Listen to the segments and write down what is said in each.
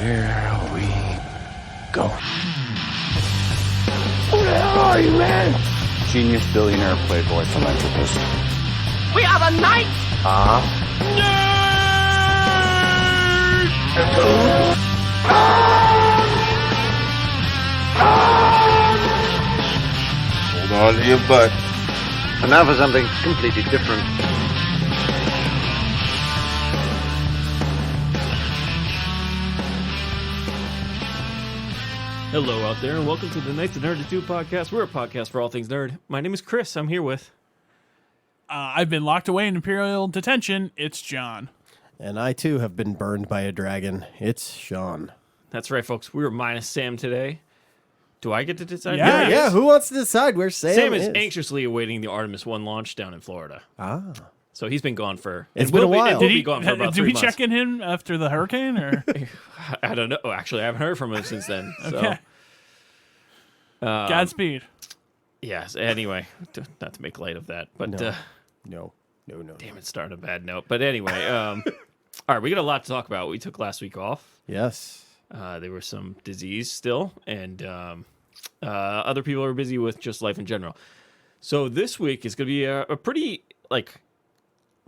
Here we go. Who the hell are you, man? Genius, billionaire, playboy, philanthropist. We are the Knights of Nerdatude. Hold on to your butt. And now for something completely different. Hello out there, and welcome to the Knights of Nerdatude podcast. We're a podcast for all things nerd. My name is Chris. I'm here with... I've been locked away in Imperial detention. It's John. And I, too, have been burned by a dragon. It's Sean. That's right, folks. We were minus Sam today. Do I get to decide? Yeah. Who wants to decide where Sam is anxiously awaiting the Artemis 1 launch down in Florida. Ah. So he's been gone for... It's been a while. He'll be gone for about 3 months. Did we check in him after the hurricane? Or I don't know. Actually, I haven't heard from him since then. Okay. So, Godspeed. Yes. Anyway, not to make light of that, but No. Damn, it started a bad note. But anyway, all right, we got a lot to talk about. We took last week off. Yes. There was some disease still, and other people are busy with just life in general. So this week is going to be a pretty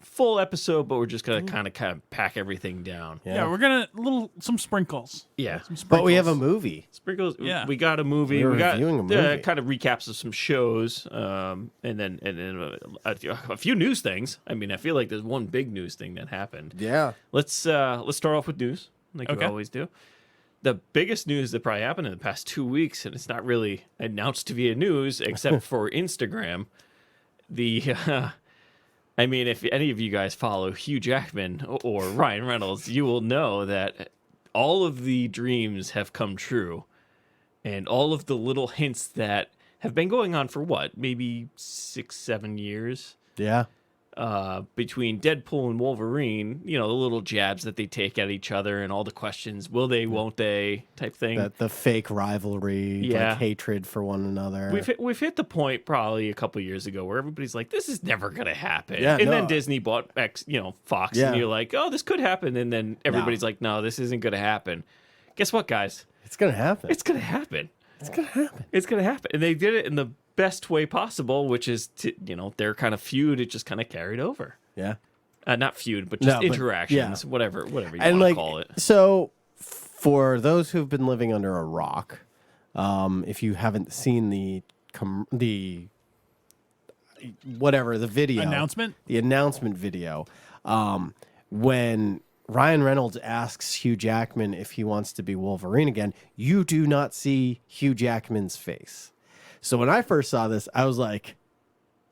full episode, but we're just going to kind of pack everything down. Yeah, we're gonna some sprinkles. Yeah, but we have a movie. Sprinkles. Yeah, we got a movie. We got reviewing a movie. Kind of recaps of some shows, and then a few news things. I mean, I feel like there's one big news thing that happened. Yeah. Let's start off with news, like we Okay. always do. The biggest news that probably happened in the past 2 weeks, and it's not really announced to be a news except for Instagram. I mean, if any of you guys follow Hugh Jackman or Ryan Reynolds, you will know that all of the dreams have come true, and all of the little hints that have been going on for maybe 6-7 years. Yeah. Between Deadpool and Wolverine, the little jabs that they take at each other and all the questions, will they, won't they, type thing. The fake rivalry, hatred for one another. We've hit the point probably a couple years ago where everybody's like, this is never going to happen. Yeah, then Disney bought Fox, and you're like, oh, this could happen. And then everybody's like, no, this isn't going to happen. Guess what, guys? It's going to happen. It's going to happen. It's going to happen. It's going to happen. And they did it in the best way possible, which is their kind of feud. It just kind of carried over. Yeah. Not feud, but just interactions, whatever you want to call it. So, for those who've been living under a rock, if you haven't seen the video Announcement? The announcement video, when Ryan Reynolds asks Hugh Jackman if he wants to be Wolverine again, you do not see Hugh Jackman's face. So when I first saw this, I was like,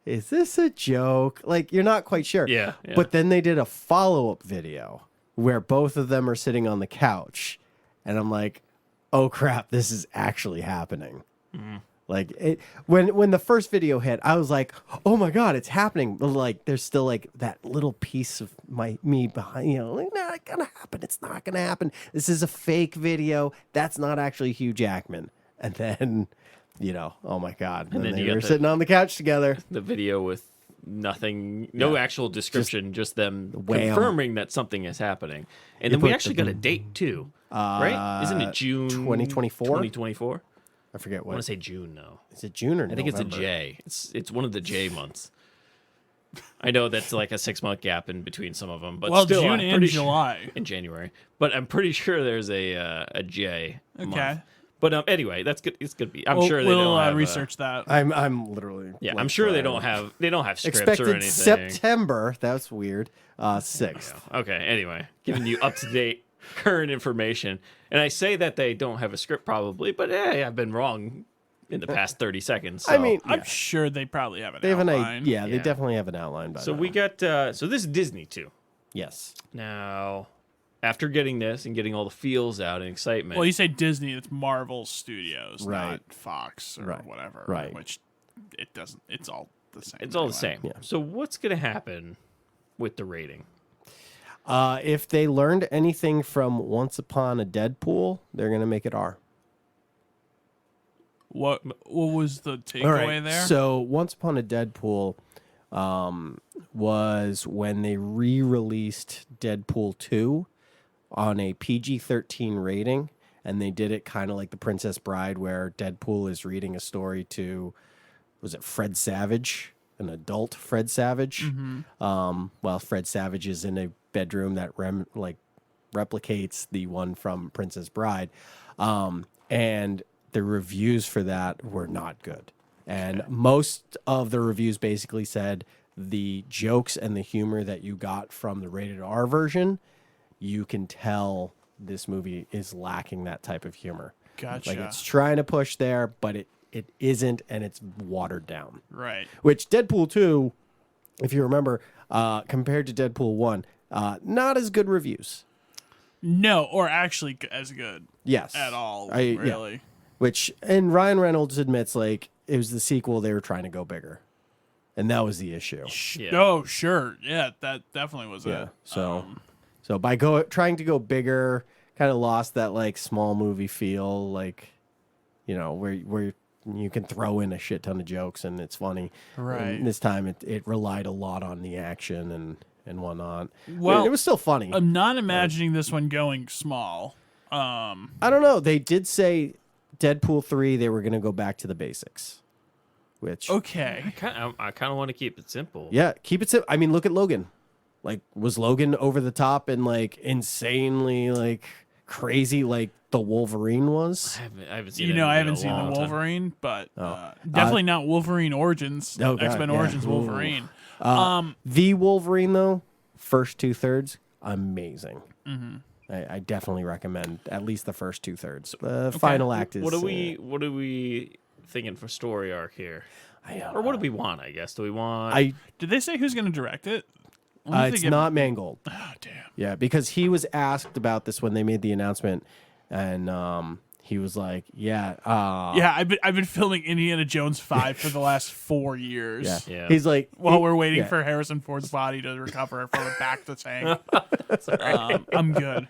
is this a joke? Like, you're not quite sure. Yeah. But then they did a follow-up video where both of them are sitting on the couch. And I'm like, oh, crap, this is actually happening. Mm-hmm. Like, when the first video hit, I was like, oh, my God, it's happening. But, like, there's still, like, that little piece of me behind, like, not going to happen. It's not going to happen. This is a fake video. That's not actually Hugh Jackman. And then... oh my God. And then they were sitting on the couch together. The video with nothing, no actual description, just them wham. confirming that something is happening. And then we actually got a date too, right? Isn't it June 2024? 2024? I forget I what. want to say June, though. Is it June or I think November? it's a J. It's one of the J months. I know that's like a 6-month gap in between some of them, but still, June and July in January. But I'm pretty sure there's a J month. But anyway, that's good. It's gonna be. I'm sure they don't have, research that. I'm literally. Yeah, I'm sure they don't have scripts expected or anything. September. That's weird. 6th. Okay. Anyway, giving you up to date current information, and I say that they don't have a script probably, but I've been wrong in the past 30 seconds. So. I mean, I'm sure they probably have an they have outline. They definitely have an outline. So we got. So this is Disney too. Yes. Now. After getting this and getting all the feels out and excitement. Well, you say Disney, it's Marvel Studios, right. not Fox or whatever. Right. Which it doesn't. It's all the same. It's all the same. Yeah. So what's going to happen with the rating? If they learned anything from Once Upon a Deadpool, they're going to make it R. What was the takeaway there? So Once Upon a Deadpool was when they re-released Deadpool 2 on a PG-13 rating, and they did it kind of like The Princess Bride, where Deadpool is reading a story to, was it Fred Savage, an adult Fred Savage? While Fred Savage is in a bedroom that replicates the one from Princess Bride, and the reviews for that were not good. And most of the reviews basically said the jokes and the humor that you got from the rated R version, you can tell this movie is lacking that type of humor. Gotcha. Like it's trying to push there, but it isn't, and it's watered down. Right. Which Deadpool 2, if you remember, compared to Deadpool 1, not as good reviews. No, or actually as good. Yes. At all, Yeah. really. Which, and Ryan Reynolds admits, like, it was the sequel, they were trying to go bigger. And that was the issue. Yeah. Oh, sure. Yeah, that definitely was Yeah. it. So by trying to go bigger, kind of lost that, like, small movie feel, like, you know, where you can throw in a shit ton of jokes and it's funny. Right. And this time it relied a lot on the action and whatnot. Well, it was still funny. I'm not imagining this one going small. I don't know. They did say Deadpool 3, they were going to go back to the basics. Which, Okay. I kind of want to keep it simple. yeah, keep it simple. I mean, look at Logan. Like, was Logan over the top and, like, insanely, like, crazy like the Wolverine was? I haven't seen. You know, I haven't in a seen the long time. Wolverine, but definitely not Wolverine Origins. Oh, God, X-Men yeah. Origins Ooh. Wolverine. The Wolverine, though, first 2/3, amazing. Mm-hmm. I definitely recommend at least the first 2/3. Final act is. What are we thinking for story arc here? Or what do we want? I guess. Do we want? Did they say who's going to direct it? When did they it's give- not Mangold. Oh, damn. Yeah, because he was asked about this when they made the announcement, and he was like, "Yeah, Yeah, I've been filming Indiana Jones 5 for the last 4 years. yeah." Yeah. He's like, While we're waiting yeah. for Harrison Ford's body to recover from the back to tank. I'm good.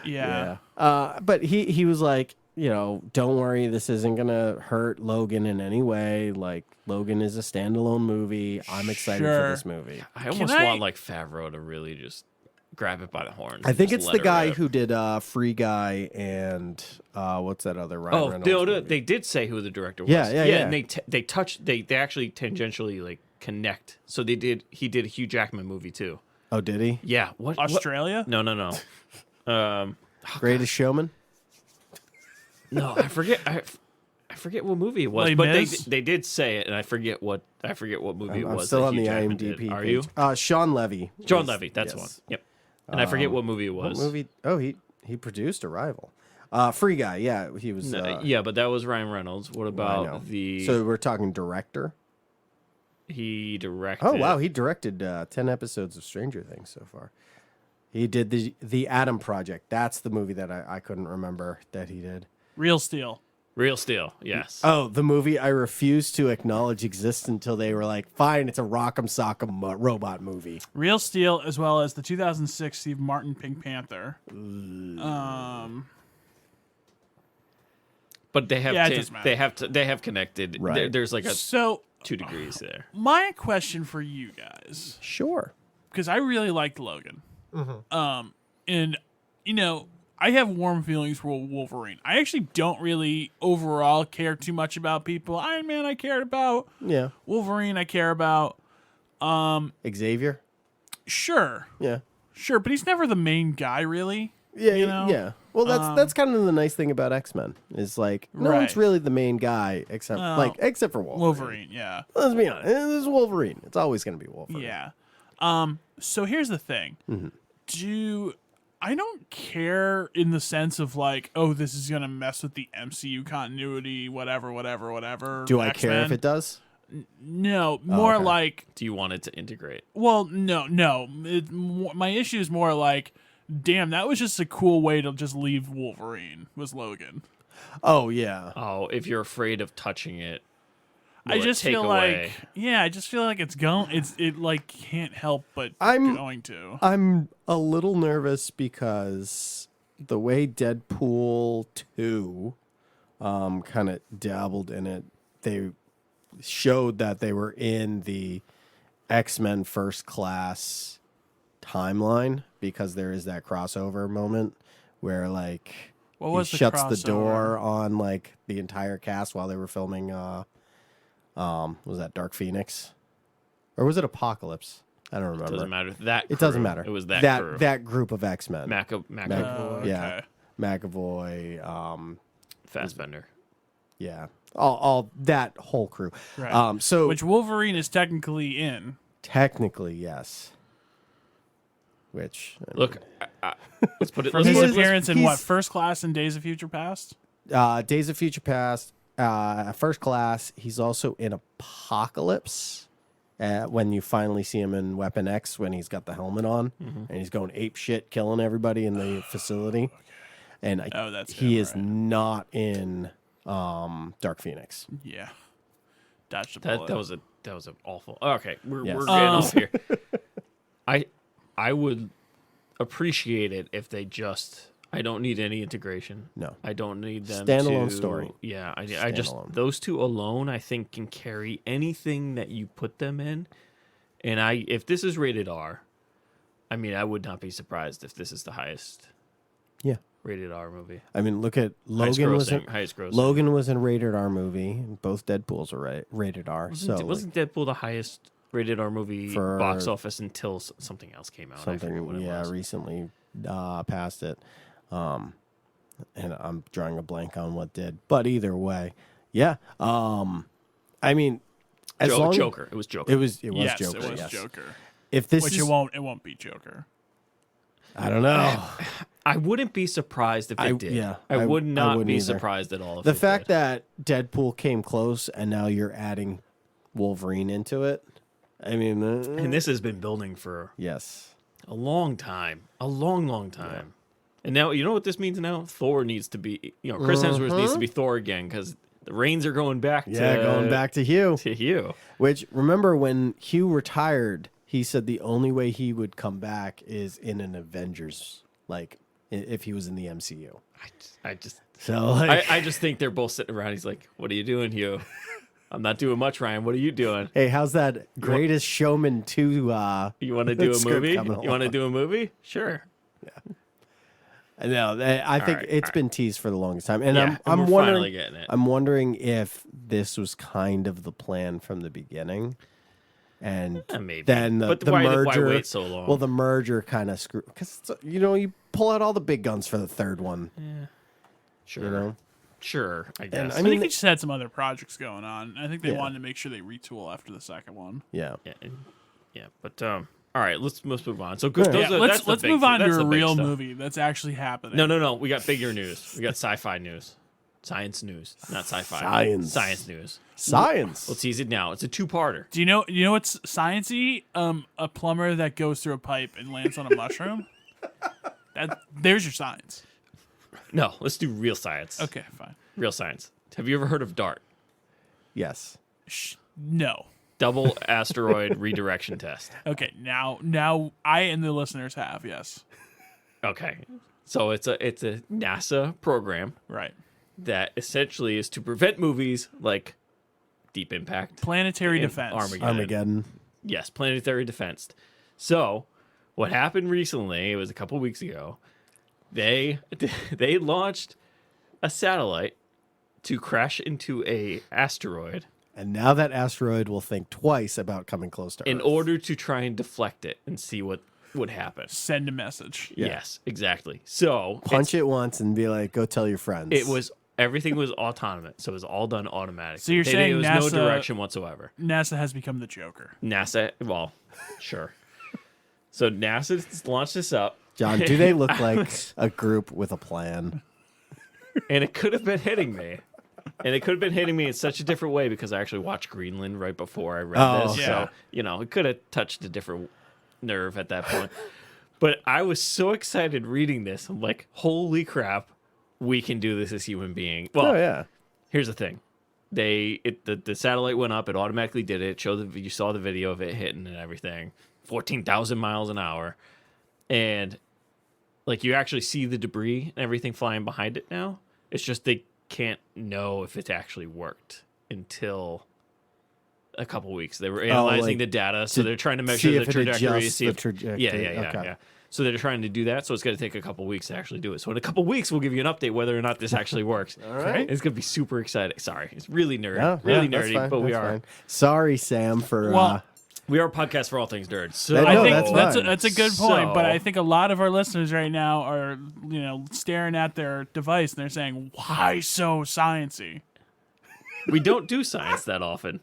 Yeah. But he was like, you know, don't worry, this isn't gonna hurt Logan in any way. Like, Logan is a standalone movie. I'm excited for Sure. this movie. I almost I- want like Favreau to really just grab it by the horns. I and think just it's let the it guy rip. who did Free Guy and what's that other Ryan Reynolds movie? They did say who the director was. Yeah. And they actually tangentially like connect. So he did a Hugh Jackman movie too. Oh, did he? Yeah. What? Australia? No. Greatest Showman? No, I forget. I forget what movie it was, Les but Mis? they did say it, and I forget what movie it I'm was. still that on Hugh the Jackman IMDb did. Are page. you? Sean Levy. John Levy. That's the one. yes. Yep. And I forget what movie it What was. movie? Oh, he produced Arrival. Free Guy. Yeah, he was. No, yeah, but that was Ryan Reynolds. What I know. about the? So we're talking director. he directed. Oh wow, he directed 10 episodes of Stranger Things so far. He did the Adam Project. That's the movie that I couldn't remember that he did. Real Steel. Real Steel. Yes. Oh, the movie I refused to acknowledge exists until they were like, fine, it's a Rock'em Sock'em robot movie. Real Steel, as well as the 2006 Steve Martin Pink Panther. But they have Yeah, it doesn't matter. they have connected. Right. There's like a So, 2 degrees there. my question for you guys, Sure. because I really liked Logan. And, you know, I have warm feelings for Wolverine. I actually don't really overall care too much about people. Iron Man, I cared about. Yeah. Wolverine, I care about. Xavier. Sure. Yeah. Sure, but he's never the main guy, really. Yeah, You know? yeah. Well, that's kind of the nice thing about X-Men is like no Right. one's really the main guy except for Wolverine. Wolverine, yeah. Let's be honest, this is Wolverine. It's always going to be Wolverine. Yeah. So here's the thing. I don't care in the sense of like, oh, this is gonna mess with the MCU continuity, whatever. Do I care if X-Men. it does? No, more okay. like, Do you want it to integrate? well, no. My issue is more like, damn, that was just a cool way to just leave Wolverine. Was Logan? Oh yeah. Oh, if you're afraid of touching it, I will it just take feel away? like, yeah, I just feel like it like can't help but I'm- going to. I'm a little nervous because the way Deadpool 2 kind of dabbled in it, they showed that they were in the X-Men First Class timeline because there is that crossover moment where like What was he the shuts the crossover? door on like the entire cast while they were filming. Was that Dark Phoenix, or was it Apocalypse? I don't remember. Doesn't matter. That It doesn't crew. matter. It was that crew. that group of X-Men. Oh, Yeah, okay. McAvoy. Fassbender. Yeah, all that whole crew. Right. So Which Wolverine is technically in. technically, yes. Which Look, let's put it. For Let's his put it appearance in he's- what? First Class in Days of Future Past? Days of Future Past, First Class. He's also in Apocalypse. When you finally see him in Weapon X, when he's got the helmet on and he's going ape shit, killing everybody in the facility. And that's he him, is right. not in Dark Phoenix. Yeah. Dodged a bullet. that was an awful. Okay, we're Yes. getting off here. I would appreciate it if they just. I don't need any integration. No. I don't need them. Standalone to, story. Yeah, I just Standalone. those two alone, I think, can carry anything that you put them in. And if this is rated R, I mean, I would not be surprised if this is the highest Yeah. rated R movie. I mean, look at Highest Logan was in grossing. Logan was in rated R movie. Both Deadpools are rated R. Wasn't Deadpool the highest rated R movie For- box office until something else came out? I forget what something, it was. recently passed it. And I'm drawing a blank on what did, but either way, yeah. I mean, as long Joker. It was Joker. it was yes, Joker. it was yes. Joker. If this Which is, it won't be Joker. I don't know. I wouldn't be surprised if it did. yeah, I I- would I not wouldn't be either. surprised at all. If The it fact did. that Deadpool came close and now you're adding Wolverine into it. I mean, and this has been building for yes. a long time, a long time. And now, you know what this means now? Thor needs to be, Chris Hemsworth needs to be Thor again because the reins are going back Yeah, to going back to Hugh. to Hugh. Which, remember when Hugh retired, he said the only way he would come back is in an Avengers, like if he was in the MCU. I just So, like, I just think they're both sitting around. He's like, "What are you doing, Hugh? I'm not doing much, Ryan. What are you doing? hey, how's that Greatest Showman 2? You want to do a script movie? coming You want to along? do a movie? Sure." No, I think right, it's been teased for the longest time, and Yeah, I'm and we're wondering. finally getting it. I'm wondering if this was kind of the plan from the beginning, and Maybe. then the But why merger. wait so long? Well, the merger kind of screwed because you pull out all the big guns for the third one. Sure. You know, Sure, I guess. And I I think mean, they just had some other projects going on. I think they Yeah. wanted to make sure they retool after the second one. yeah. yeah, but all right, let's move on. So good. Yeah. Those Yeah, are, let's that's the let's big- move on that's to the a big real stuff. movie that's actually happening. No. We got bigger news. We got sci-fi news, science news, not sci-fi. Science news. Science. We'll tease it now. It's a two-parter. Do you know what's sciencey? A plumber that goes through a pipe and lands on a mushroom. There's your science. No, let's do real science. Okay, fine. Real science. Have you ever heard of DART? Yes. No. Double asteroid redirection test. Okay, now I and the listeners have, yes. Okay. So it's a NASA program Right. that essentially is to prevent movies like Deep Impact, Planetary and defense. Armageddon. Yes, planetary defense. So, what happened recently, it was a couple weeks ago, they launched a satellite to crash into a asteroid And now that asteroid will think twice about coming close to in Earth. order to try and deflect it and see what would happen. Send a message. Yeah. Yes, exactly. So, Punch it once and be like, go tell your friends. everything was autonomous, so it was all done automatically. So you're saying there was NASA- no direction whatsoever. NASA has become the Joker. NASA, well, sure. So NASA launched this up, John, do they look like a group with a plan? and it could have been hitting me. And it could have been hitting me in such a different way because I actually watched Greenland right before I read Oh, this. yeah. So, it could have touched a different nerve at that point. But I was so excited reading this. I'm like, holy crap, we can do this as human beings. Well, Oh, yeah. here's the thing. The satellite went up, it automatically did it. You saw the video of it hitting and everything. 14,000 miles an hour. And like you actually see the debris and everything flying behind it now. It's just they can't know if it's actually worked until a couple weeks. They were analyzing the data, so they're trying to measure the trajectory. See if, yeah. So they're trying to do that. So it's going to take a couple weeks to actually do it. So in a couple weeks, we'll give you an update whether or not this actually works. All right. It's going to be super exciting. Sorry, it's really nerdy, Yeah, really that's nerdy, fine, but we that's are. fine. Sorry, Sam, for. Well, We are a podcast for all things nerds. So No, I think that's fine. that's a good point, but So- I think a lot of our listeners right now are, staring at their device and they're saying, "Why so sciencey?" we don't do science that often.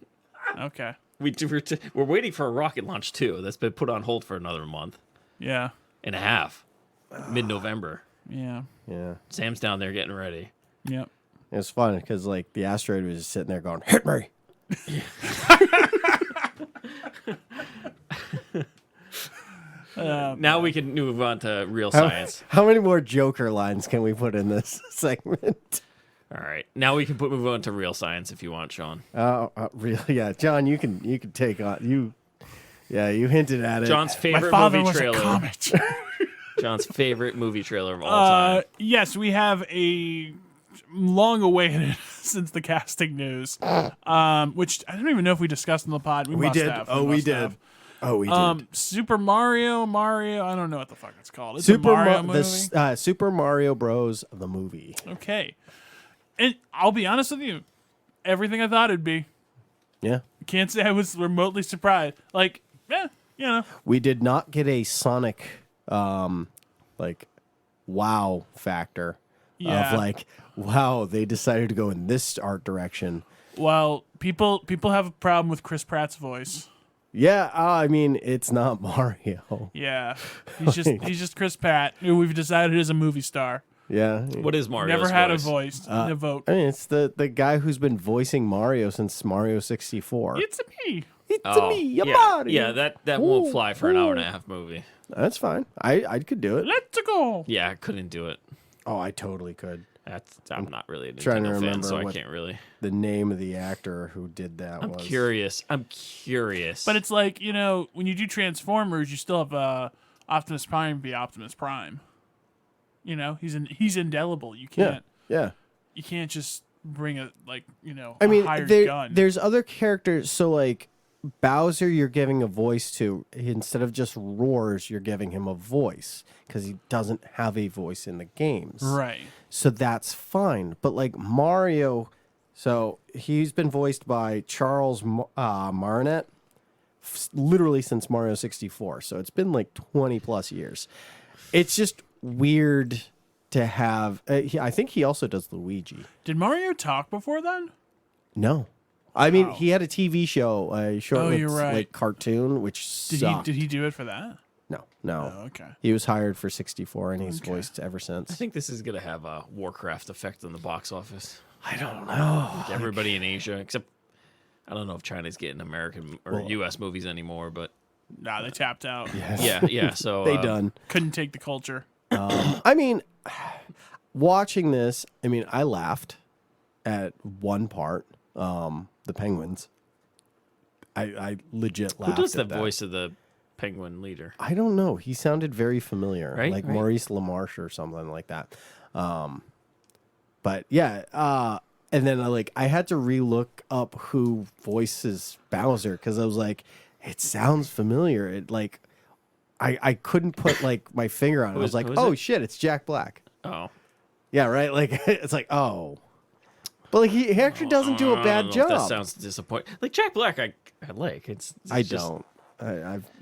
Okay, We're waiting for a rocket launch too. That's been put on hold for another month yeah, and a half, mid-November. yeah, Yeah. Sam's down there getting ready. yep. It was fun because like the asteroid was just sitting there going, "Hit me." Now we can move on to real science. How many more Joker lines can we put in this segment? All right, now we can move on to real science if you want, Sean. Really? Yeah, John, you can take on you. Yeah, you hinted at it. John's My favorite father movie was trailer. a comet. John's favorite movie trailer of all time. Yes, we have a long awaited since the casting news, which I don't even know if we discussed in the pod. We must did. have. Oh, we must did. have. Oh, we did. Super Mario. I don't know what the fuck it's called. It's a Mario movie. Super Mario Bros. The movie. Okay, and I'll be honest with you, everything I thought it'd be. Yeah. Can't say I was remotely surprised. Like, We did not get a Sonic, wow factor Yeah. of like, wow, they decided to go in this art direction. Well, people have a problem with Chris Pratt's voice. Yeah, I mean, it's not Mario. Yeah, he's just Chris Pratt, who we've decided is a movie star. Yeah. What is Mario's Never had voice? a voice to vote. I mean, it's the guy who's been voicing Mario since Mario 64. It's me. It's Oh, me, yeah, Mario. yeah, that won't fly for an hour and a half movie. That's fine. I could do it. Let's go. Yeah, I couldn't do it. Oh, I totally could. I'm not really a trying to Nintendo fan, remember so I what- can't really. The name of the actor who did that I'm was curious. But it's like, when you do Transformers, you still have Optimus Prime be Optimus Prime. He's indelible. You can't Yeah. you can't just bring I a mean, hired gun. there's other characters. So, like, Bowser, you're giving a voice to. Instead of just roars, you're giving him a voice because he doesn't have a voice in the games. Right. So that's fine. But, like, Mario, so he's been voiced by Charles Martinet literally since Mario 64. So it's been like 20 plus years. It's just weird to have. I think he also does Luigi. Did Mario talk before then? No. I mean, he had a TV show, a short you're right. like cartoon, which sucked. Did he do it for that? No. Oh, okay. He was hired for 64, and he's voiced ever since. I think this is gonna have a Warcraft effect on the box office. I don't know. Like everybody in Asia, except I don't know if China's getting American or U.S. movies anymore, but Nah, they tapped out. yeah. So They done. Couldn't take the culture. I mean, watching this, I mean, I laughed at one part, the penguins. I legit laughed. Who does the at that. voice of the penguin leader? I don't know. He sounded very familiar, Right, like right. Maurice LaMarche or something like that. But yeah, and then I had to relook up who voices Bowser because I was like, it sounds familiar. It like, I couldn't put like my finger on it. I was like, who is oh it? shit, it's Jack Black. Oh, Yeah, right. Like it's like oh, but like he actually doesn't do a I bad don't know if job. That sounds disappointing. Like Jack Black, I like. It's I just- don't.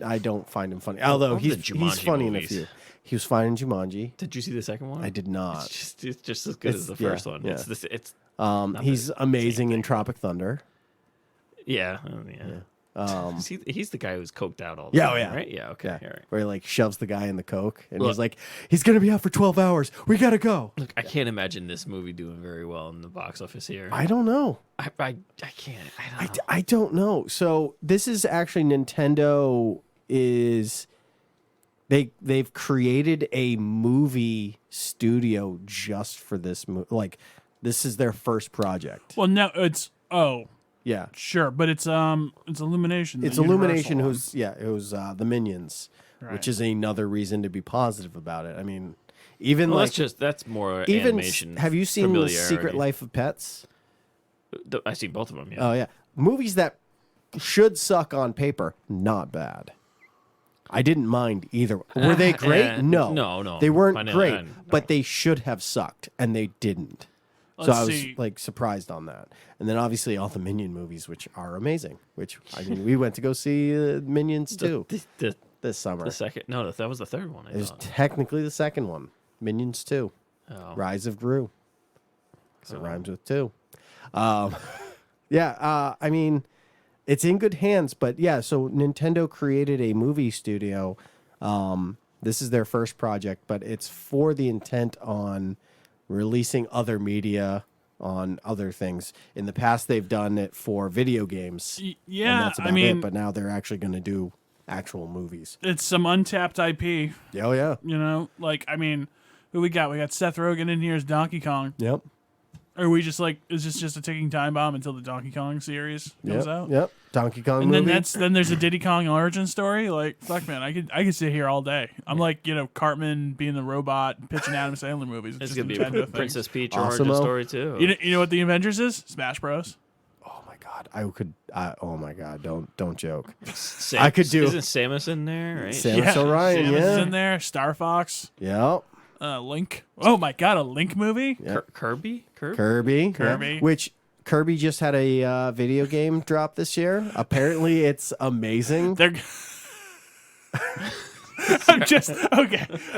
I don't find him funny. Although love the he's Jumanji funny in a movies. few. He was fine in Jumanji. Did you see the second one? I did not. It's just as good as the first one. yeah. It's this. It's He's amazing in Tropic Thunder. yeah. He's the guy who's coked out all the Yeah, time, oh, yeah. right? Yeah. Okay. Yeah, All right. where he like shoves the guy in the coke, and Look. he's like, he's gonna be out for 12 hours. We gotta go. Look, I can't imagine this movie doing very well in the box office here. I don't know. I can't. I don't know. I don't know. So this is actually Nintendo is they've created a movie studio just for this movie. Like this is their first project. Well, no, it's Yeah. sure, but it's Illumination. It's the Illumination Universal it was the Minions, Right. which is another reason to be positive about it. I mean, even Well, like that's more even animation. have you seen The Secret familiarity. Life of Pets? I've seen both of them. Yeah. Oh yeah, movies that should suck on paper. Not bad. I didn't mind either. Were they great? No. No. They weren't I know, great, no. but they should have sucked, and they didn't. So Let's I was see. like surprised on that. And then obviously all the Minion movies, which are amazing. Which I mean, we went to go see Minions too this summer. The second, no, that was the third one. I It was thought. technically the second one, Minions 2, Oh. Rise of Gru, because it rhymes with 2. Yeah, I mean, it's in good hands. But yeah, so Nintendo created a movie studio. This is their first project, but it's for the intent on releasing other media on other things. In the past, they've done it for video games. And Yeah, that's about I mean, it, but now they're actually going to do actual movies. it's some untapped IP. Oh, yeah. You know, like, I mean, who we got? We got Seth Rogen in here as Donkey Kong. Yep. Or are we just like, is this just a ticking time bomb until the Donkey Kong series comes out? Yep. Donkey Kong And movie. then there's a Diddy Kong origin story. Like, fuck, man, I could sit here all day. I'm like, you know, Cartman being the robot, pitching Adam Sandler movies. It's just gonna be Nintendo a things. Princess Peach Awesome-o. origin story too. You know what the Avengers is? Smash Bros. Oh my god, I could. Oh my god, don't joke. Sam, I could do- Isn't Samus in there? Right? Samus Orion, Samus is yeah, in there. Star Fox. yep. Link. Oh my god, a Link movie? Yeah. Kirby. Kirby, Kirby. yeah. Which Kirby just had a video game drop this year. Apparently, it's amazing. They're.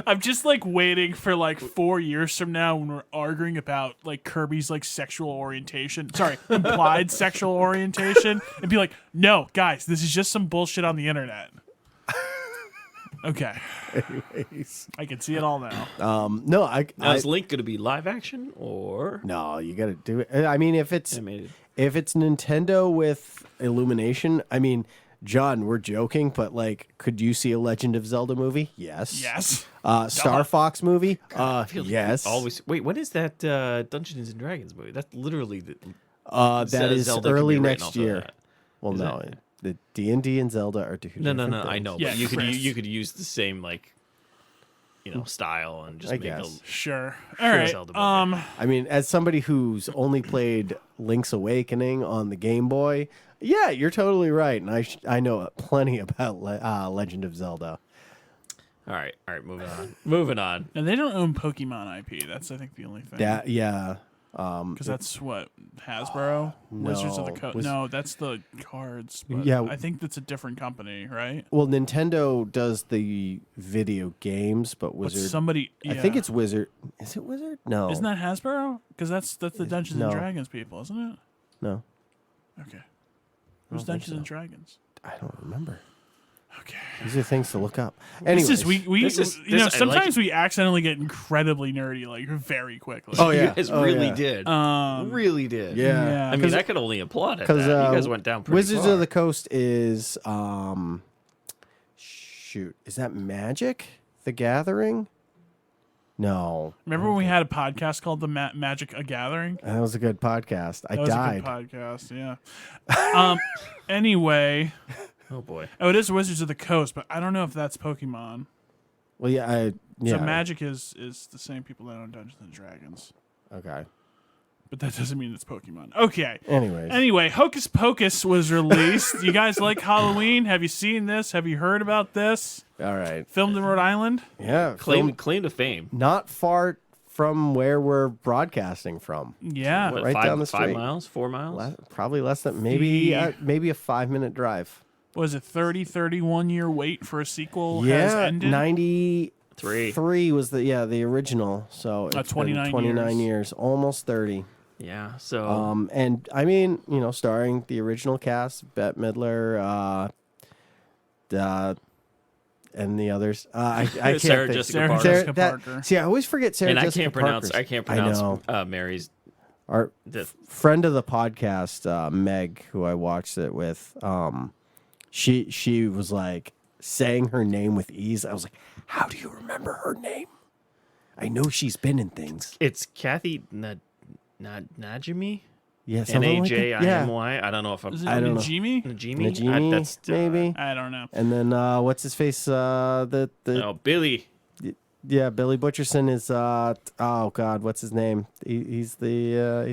I'm just like waiting for like 4 years from now when we're arguing about like Kirby's like sexual orientation. Sorry, implied sexual orientation, and be like, no, guys, this is just some bullshit on the internet. Okay. Anyways, I can see it all now. no, I Now is Link gonna be live action or no, you got to do it. I mean, if it's animated? Nintendo with Illumination, I mean, John, we're joking, but like, could you see a Legend of Zelda movie? Yes. Yes. Star Fox movie? I feel like Yes. Always. Wait, when is that Dungeons and Dragons movie? That's literally the. That is Zelda could early be written next off of year. that. Well, Is no, that- the D&D and Zelda are two No, different I things. know. Yeah, but you Chris. could use the same like, style and just I make guess. Sure. All right. Zelda movie. I mean, as somebody who's only played Link's Awakening on the Game Boy, yeah, you're totally right, and I know plenty about Legend of Zelda. All right, moving on. And they don't own Pokemon IP. That's I think the only thing. That yeah, Because that's what Hasbro, Wizards of the no. Coast. No, that's the cards. But Yeah. I think that's a different company, right? well, Nintendo does the video games, but But Wizard. somebody, I think it's Wizard. Is it Wizard? No, Isn't that Hasbro? Because that's the Dungeons No. and Dragons people, isn't it? no. Okay. Who's don't think Dungeons and Dragons? I don't remember. Okay. These are things to look up. Anyways, This is we This is- you know this- I like sometimes we accidentally get incredibly nerdy like very quickly. Oh You yeah, guys oh, really yeah. did. Um, really did. Yeah. Yeah. I mean, I could only applaud it. Because You guys went down pretty Wizards far. of the Coast is shoot, is that Magic the Gathering? No, Remember when we had a podcast called the Magic a Gathering? that was a good podcast. I That was died. a good podcast. Yeah. Anyway, Oh boy. oh, it is Wizards of the Coast, but I don't know if that's Pokemon. Well, yeah, So Magic is the same people that own Dungeons and Dragons, Okay. but that doesn't mean it's Pokemon. Okay. Anyways, Anyway, Hocus Pocus was released. You guys like Halloween? Have you seen this? Have you heard about this? all right. Filmed in Rhode Island? Yeah, Claim to fame. not far from where we're broadcasting from. Yeah. What, Right five, down the 5 street. miles? 4 miles? Probably less than maybe The- maybe a 5-minute drive. Was it 31 year wait for a sequel has Yeah, ended? 93 was the original. So it's been 29 29 years. years, almost 30. Yeah. So And I mean, starring the original cast, Bette Midler, and the others. I can't Sarah think. Jessica Sarah Parker. Jessica Parker. See, I always forget Sarah and I Jessica can't pronounce. Parker's. I can't pronounce know. Mary's. Our The, friend of the podcast, Meg, who I watched it with, she was like saying her name with ease. I was like, how do you remember her name? I know she's been in things. it's Kathy Najimy. Yeah, something like that. Yeah. Najimy. I don't know if I'm. Is it I don't know. Najimy? Najimy. Najimy, That's maybe. I don't know. And then what's his face? The Oh, Billy. Yeah, Billy Butcherson is oh God, what's his name? He's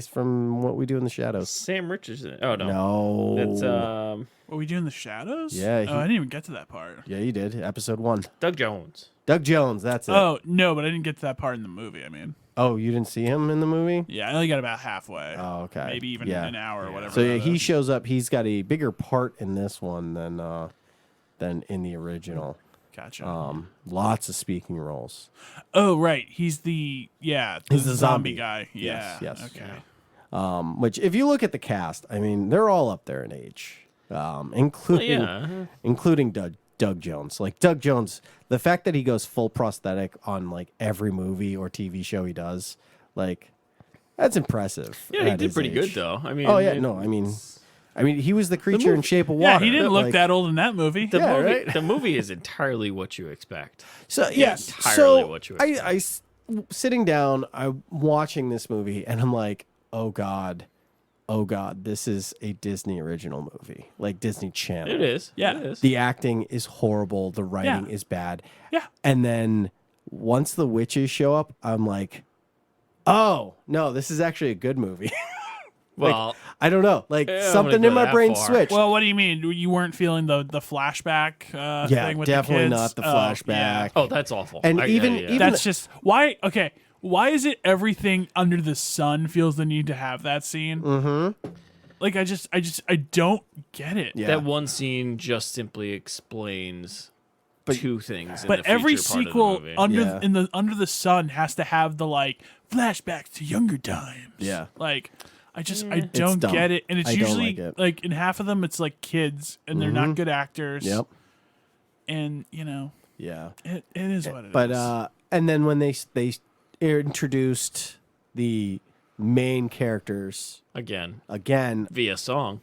from What We Do in the Shadows. Sam Richardson. Oh no. No. That's What we do in the shadows? Yeah, Oh, I didn't even get to that part. Yeah, you did. Episode 1. Doug Jones. Doug Jones, that's it. Oh no, but I didn't get to that part in the movie. I mean, Oh, you didn't see him in the movie? yeah, I only got about halfway. Oh, okay. Maybe even Yeah. an hour or whatever. So yeah, that he is. shows up. He's got a bigger part in this one than in the original. Gotcha. Lots of speaking roles. Oh right, he's the He's the zombie zombie. guy. Yeah. Yes. Okay. Which, if you look at the cast, I mean, they're all up there in age, including yeah. including Doug Jones. Like Doug Jones, the fact that he goes full prosthetic on like every movie or TV show he does, like that's impressive. Yeah, he at did his pretty age. good though. I mean. Oh yeah, no, I mean, he was the creature in Shape of Water. Yeah, he didn't look like- that old in that movie. The Yeah, movie, right? the movie is entirely what you expect. So yeah, entirely so what you sitting down, I'm watching this movie, and I'm like, oh god, this is a Disney original movie, like Disney Channel. It is. Yeah. It is. The acting is horrible. The writing Yeah. is bad. Yeah. And then once the witches show up, I'm like, oh no, this is actually a good movie. Well, I don't know, like I don't something wanna in go my that brain far. switched. Well, what do you mean? You weren't feeling the flashback yeah, thing with definitely the kids? not the Oh, yeah. flashback. oh, that's awful. And even- yeah. even- That's just why. Okay, why is it everything under the sun feels the need to have that scene? Mm-hmm. Like I don't get it. Yeah. that one scene just simply explains two things. But in the every future part of the sequel movie. Yeah. under the sun has to have the like flashbacks to younger times. Yeah. Like I don't dumb. get it, and it's I don't usually like it. like in half of them it's like kids and they're not good actors. Yep. And you know Yeah. it is what it is. But and then when they introduced the main characters again again, via song.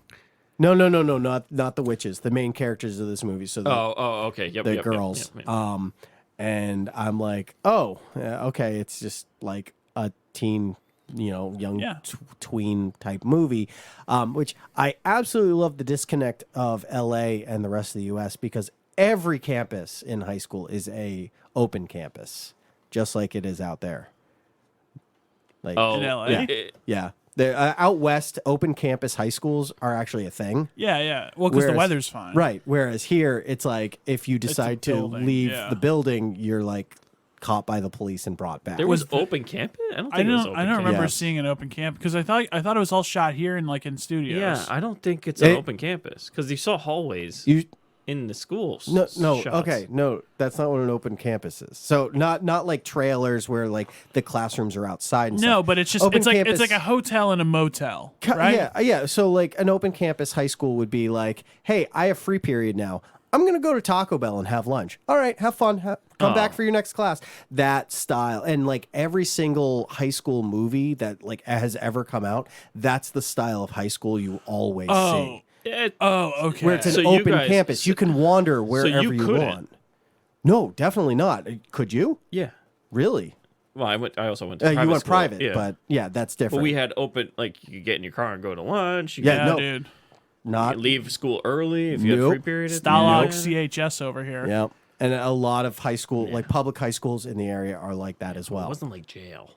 no, not the witches, the main characters of this movie. So the, Okay. Yep. the yep, girls. Yep, yep. And I'm like, oh, yeah, okay, it's just like a teen, young Yeah. tween type movie, which I absolutely love the disconnect of LA and the rest of the US because every campus in high school is a open campus, just like it is out there. Like, Oh, In LA? yeah. it- yeah. Out west, open campus high schools are actually a thing. yeah. Well, because the Whereas- weather's fine. Right. Whereas here, it's like if you decide to building, leave yeah. the building, you're like caught by the police and brought back. there was open campus. I don't I think it was don't. open I don't campus. remember Yeah. seeing an open camp because I thought it was all shot here and like in studios. Yeah, I don't think it's an It- open campus because you saw hallways you in the schools. no shots. okay no that's not what an open campus is. So not like trailers where like the classrooms are outside. And No, stuff. but it's just Open it's like campus- a hotel and a motel, right? Yeah. So like an open campus high school would be like, hey, I have free period now. I'm gonna go to Taco Bell and have lunch. All right, have fun. Come back for your next class. That style, and like every single high school movie that like has ever come out, that's the style of high school you always see. Oh, okay. Where it's an So you open guys- campus, you can wander wherever you couldn't? want. No, definitely not. Could you? Yeah. Really? Well, I also went to private You went school. private, yeah. but yeah, that's different. But we had open, like you could get in your car and go to lunch. You Yeah, could no. dude. not leave school early if you Nope. had free period. at the Stalag end. CHS over here. Yeah, and a lot of high school, like public high schools in the area, are like that as It well. wasn't like jail.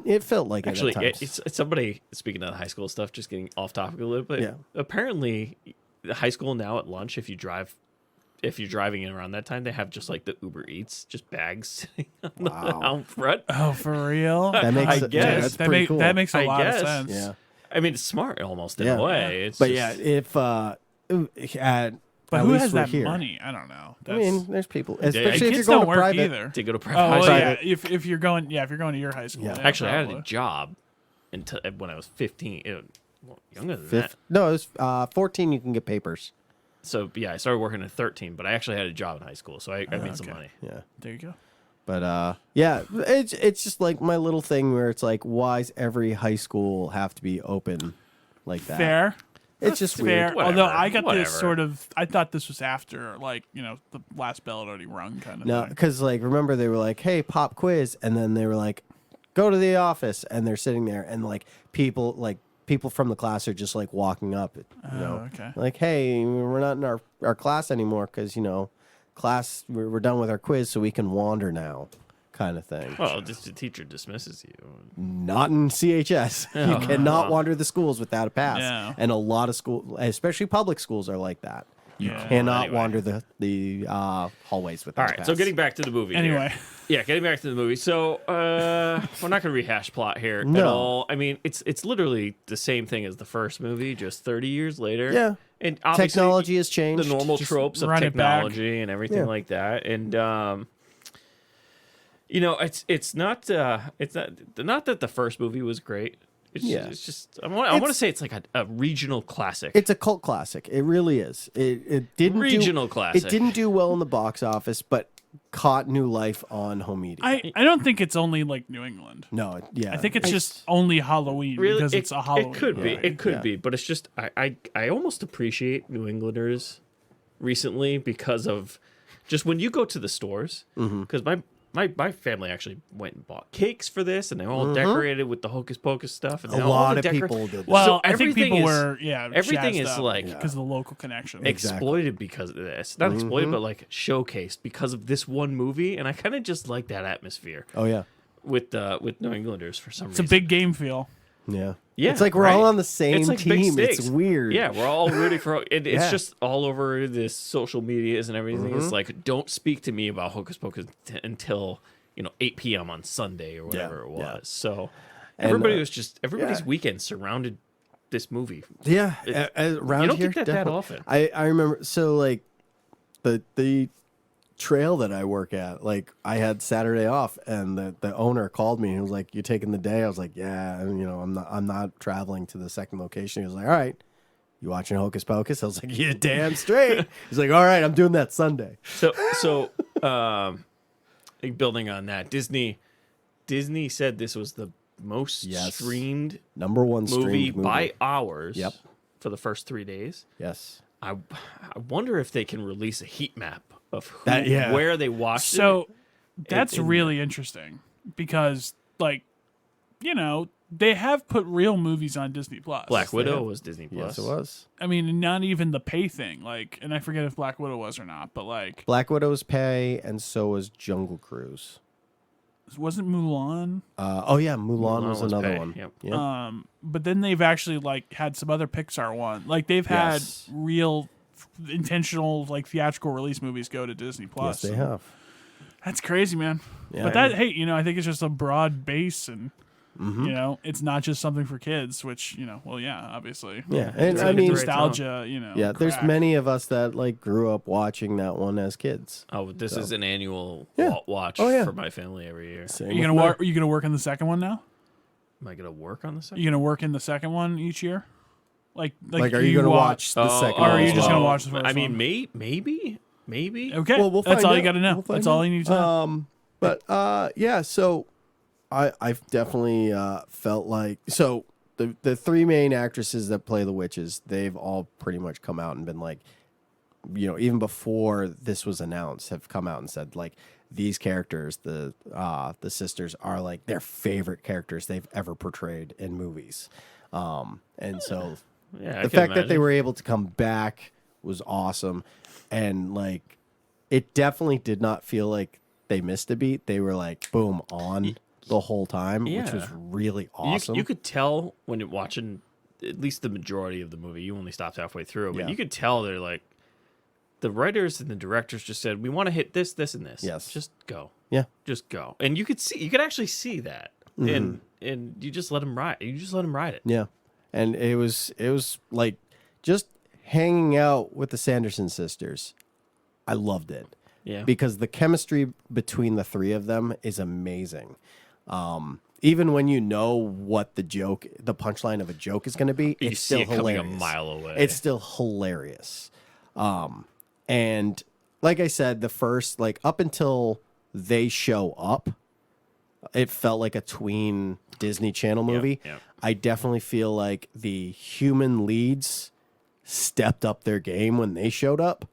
It felt like Actually, it at times. it's somebody speaking of the high school stuff. Just getting off topic a little bit. Yeah. Apparently, the high school now at lunch, if you're driving in around that time, they have just like the Uber Eats, just bags sitting on the out front. Oh, for real? That makes I it- guess. that's that pretty make, cool. that makes a I lot guess. of sense. Yeah, I mean, it's smart almost in Yeah. a way. It's but just- yeah, if at But at who least has we're that here. money? I don't know. I mean, there's people, Yeah, especially if you're kids going don't to work private. either. to go to Oh, private well, high yeah. school. If you're going to your high school. Yeah. Yeah, Actually, I had probably. a job until when I was 15. Well, younger than Fifth, that. no, it was 14. You can get papers. So yeah, I started working at 13, but I actually had a job in high school, so I made some okay. money. Yeah, There you go. but yeah, it's just like my little thing where it's like, why does every high school have to be open like that? Fair. It's just Fair. weird. Although Whatever, I got whatever. this sort of, I thought this was after, like, the last bell had already rung kind of No, thing. because like remember they were like, hey, pop quiz, and then they were like, go to the office, and they're sitting there, and like people from the class are just like walking up, okay. like, hey, we're not in our class anymore because class we're done with our quiz, so we can wander now. kind of thing. Well, just the teacher dismisses you. Not in CHS. You cannot wander the schools without a pass. Yeah. And a lot of schools, especially public schools, are like that. You Yeah. cannot Anyway. wander the hallways without All a right, pass. so getting back to the movie. here. Anyway. Yeah, getting back to the movie. So we're not going to rehash plot here at No. all. I mean, it's literally the same thing as the first movie, just 30 years later. Yeah. And obviously, Technology has changed. the normal Just tropes of run it back. technology and everything Yeah. like that. And it's not that the first movie was great. It's just I want to say it's like a regional classic. It's a cult classic. It really is. It didn't Regional classic. It didn't do well in the box office, but caught new life on home media. I don't think it's only like New England. No, yeah. I think it's just only Halloween really because it's a Halloween. It could be. movie. It could Yeah. be. But it's just I almost appreciate New Englanders recently because of just when you go to the stores because my family actually went and bought cakes for this, and they all decorated with the hocus pocus stuff. And a they all lot of decor- people did that. Well, So I think everything people is- were everything jazzed is up like- because of the local connection. exploited because of this. Not exploited, but like showcased because of this one movie, and I kind of just like that atmosphere Oh yeah. with New Englanders for some It's a reason. big game feel. Yeah. Yeah, It's like we're right. all on the same It's like big team. It's stakes. weird. Yeah, we're all rooting for it. It's Yeah. just all over this social medias and everything. It's like, don't speak to me about Hocus Pocus until 8 p.m. on Sunday or whatever it was. yeah. So And, everybody was just everybody's yeah. weekend surrounded this movie. Yeah. It- Around you don't here, get that definitely. often. I remember. So like the trail that I work at, like I had Saturday off, and the owner called me and he was like, "You taking the day?" I was like, "Yeah." And, I'm not traveling to the second location. He was like, "All right. You watching Hocus Pocus?" I was like, "Yeah, damn straight." He's like, "All right, I'm doing that Sunday." So building on that, Disney said this was the most Yes. streamed Number one movie streamed movie by hours. Yep. For the first 3 days. Yes. I wonder if they can release a heat map of where they watched So it. that's in- really interesting because, like, they have put real movies on Disney Plus. Black Widow was Disney Yes, Plus. it was. I mean, not even the pay thing. Like, and I forget if Black Widow was or not, but like, Black Widow's pay, and so was Jungle Cruise. wasn't Mulan? Oh yeah, Mulan was was another pay, one. yep. Yeah. But then they've actually like had some other Pixar one. Like they've had Yes. real intentional like theatrical release movies go to Disney Plus. Yes, they have. That's crazy, man. Yeah, but I that, hey, I think it's just a broad base and, it's not just something for kids, which, well, yeah, obviously. Yeah, and It's I like mean, nostalgia, yeah, there's crack. many of us that like grew up watching that one as kids. Oh, this is an annual Yeah. watch Oh, yeah. for my family every year. Same Are you with gonna me. work? Are you gonna work in the second one now? Am I gonna work on the Are second? you gonna work in the second one each year? Like Like, are you gonna watch the second? or are one you as just well? gonna watch the first I mean, one? maybe. Okay, Well, we'll that's find all you out. got to know. We'll find That's all out. you need to know. But yeah, so I've definitely felt like the three main actresses that play the witches, they've all pretty much come out and been like, even before this was announced, have come out and said like these characters, the sisters, are like their favorite characters they've ever portrayed in movies. And so Yeah, I the can fact that they imagine. were able to come back was awesome, and like it definitely did not feel like they missed a beat. They were like boom on the whole time, which Yeah. was really awesome. You could tell when you're watching at least the majority of the movie. You only stopped halfway through, but Yeah. you could tell they're like the writers and the directors just said, "We want to hit this, this, and this. Yes. just go, Yeah. just go." And you could actually see that, and you just let them ride. You just let them ride it. Yeah, and it was like just hanging out with the Sanderson sisters. I loved it. Yeah, Because the chemistry between the three of them is amazing. Even when you know what the punchline of a joke is going to be, you it's see still it coming hilarious. a mile away. It's still hilarious. And like I said, the first, like up until they show up, it felt like a tween Disney Channel movie. yeah. I definitely feel like the human leads stepped up their game when they showed up,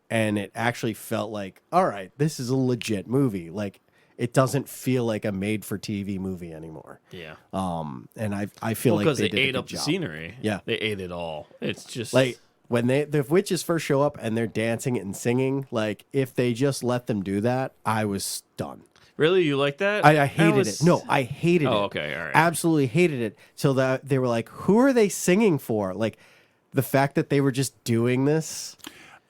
and it actually felt like, all right, this is a legit movie. Like it doesn't feel like a made-for-TV movie anymore. yeah. And I feel like Because they they did a ate good up the job. scenery. Yeah. they ate it all. It's just Like when the witches first show up and they're dancing and singing, like if they just let them do that, I was stunned. Really, you like that? I hated it. No, I hated it. Oh, okay, all right. Absolutely hated it. Till that they were like, "Who are they singing for?" Like the fact that they were just doing this.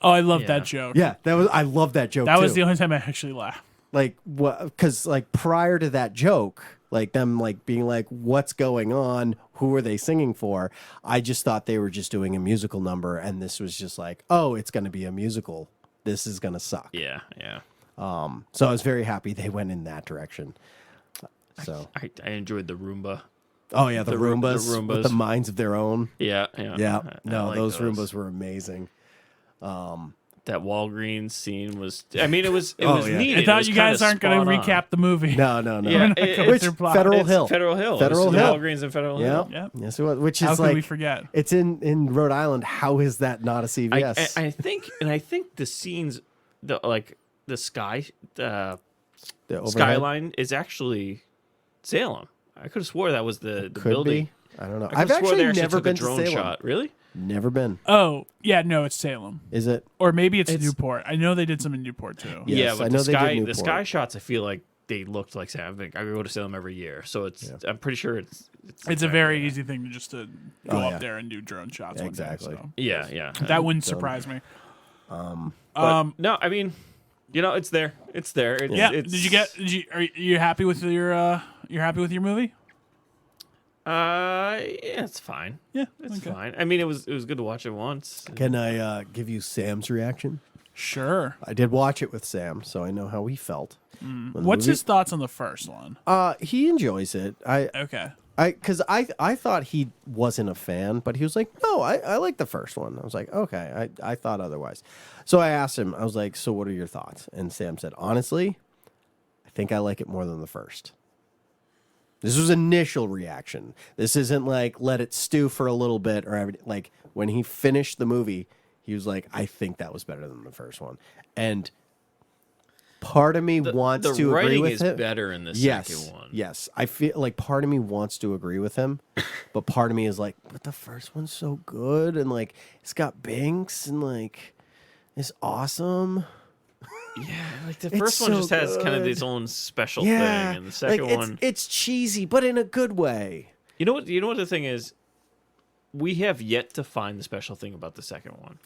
Oh, I love Yeah. that joke. Yeah, I love that joke. That was too. the only time I actually laughed. Like what? Because like prior to that joke, like them like being like, "What's going on? Who are they singing for?" I just thought they were just doing a musical number, and this was just like, "Oh, it's going to be a musical. This is going to suck." Yeah. So I was very happy they went in that direction. So I enjoyed the Roomba. oh yeah, the the Roombas, with Roombas. the minds of their own. Yeah. Yeah, I no, like those Roombas were amazing. That Walgreens scene was. I mean, it was Oh, yeah. neat. I It thought was you guys kinda aren't going to spot on. recap the movie. No. Yeah, Which their plot. Federal It's Hill? Federal Hill. Federal It's the Hill. Walgreens and Federal Yeah, Hill. Yep. yes, it was. Which How is could like we forget? it's in Rhode Island. How is that not a CVS? I think the scenes, the sky, The overhead? skyline is actually Salem. I could have swore that was the Could building. be. I don't know. I I've could've swore actually they never took been a drone to Salem. shot. Really? Never been. Oh, yeah, no, it's Salem. Is it? Or maybe it's It's- Newport. I know they did some in Newport too. Yes, Yeah, I but know the they did sky, the Newport. sky shots, I feel like they looked like Salem. I go to Salem every year, so I'm pretty sure it's It's a exactly very that. easy thing to just to go Oh, up yeah. there and do drone shots. one day, Exactly. so. Yeah. That wouldn't surprise me. But, no, I mean, it's there. It's there. It's, Yeah. It's, Are you happy with your movie? Yeah, it's fine. Yeah, It's okay. fine. I mean, it was good to watch it once. Can I give you Sam's reaction? Sure. I did watch it with Sam, so I know how he felt. when the What's movie- his thoughts on the first one? He enjoys it. Okay. Because I thought he wasn't a fan, but he was like, no, I like the first one. I was like, okay, I thought otherwise. So I asked him, I was like, so what are your thoughts? And Sam said, honestly, I think I like it more than the first. This was initial reaction. This isn't like let it stew for a little bit or everything. Like when he finished the movie, he was like, I think that was better than the first one. And part of me wants the to agree writing with is him. better in the Yes, second one. yes. I feel like part of me wants to agree with him, but part of me is like, but the first one's so good and like it's got Banks and like it's awesome. Yeah, like the It's first one so just has kind of good. its own special Yeah, thing, and the second like, one. it's cheesy, but in a good way. You know what? You know what the thing is? We have yet to find the special thing about the second one.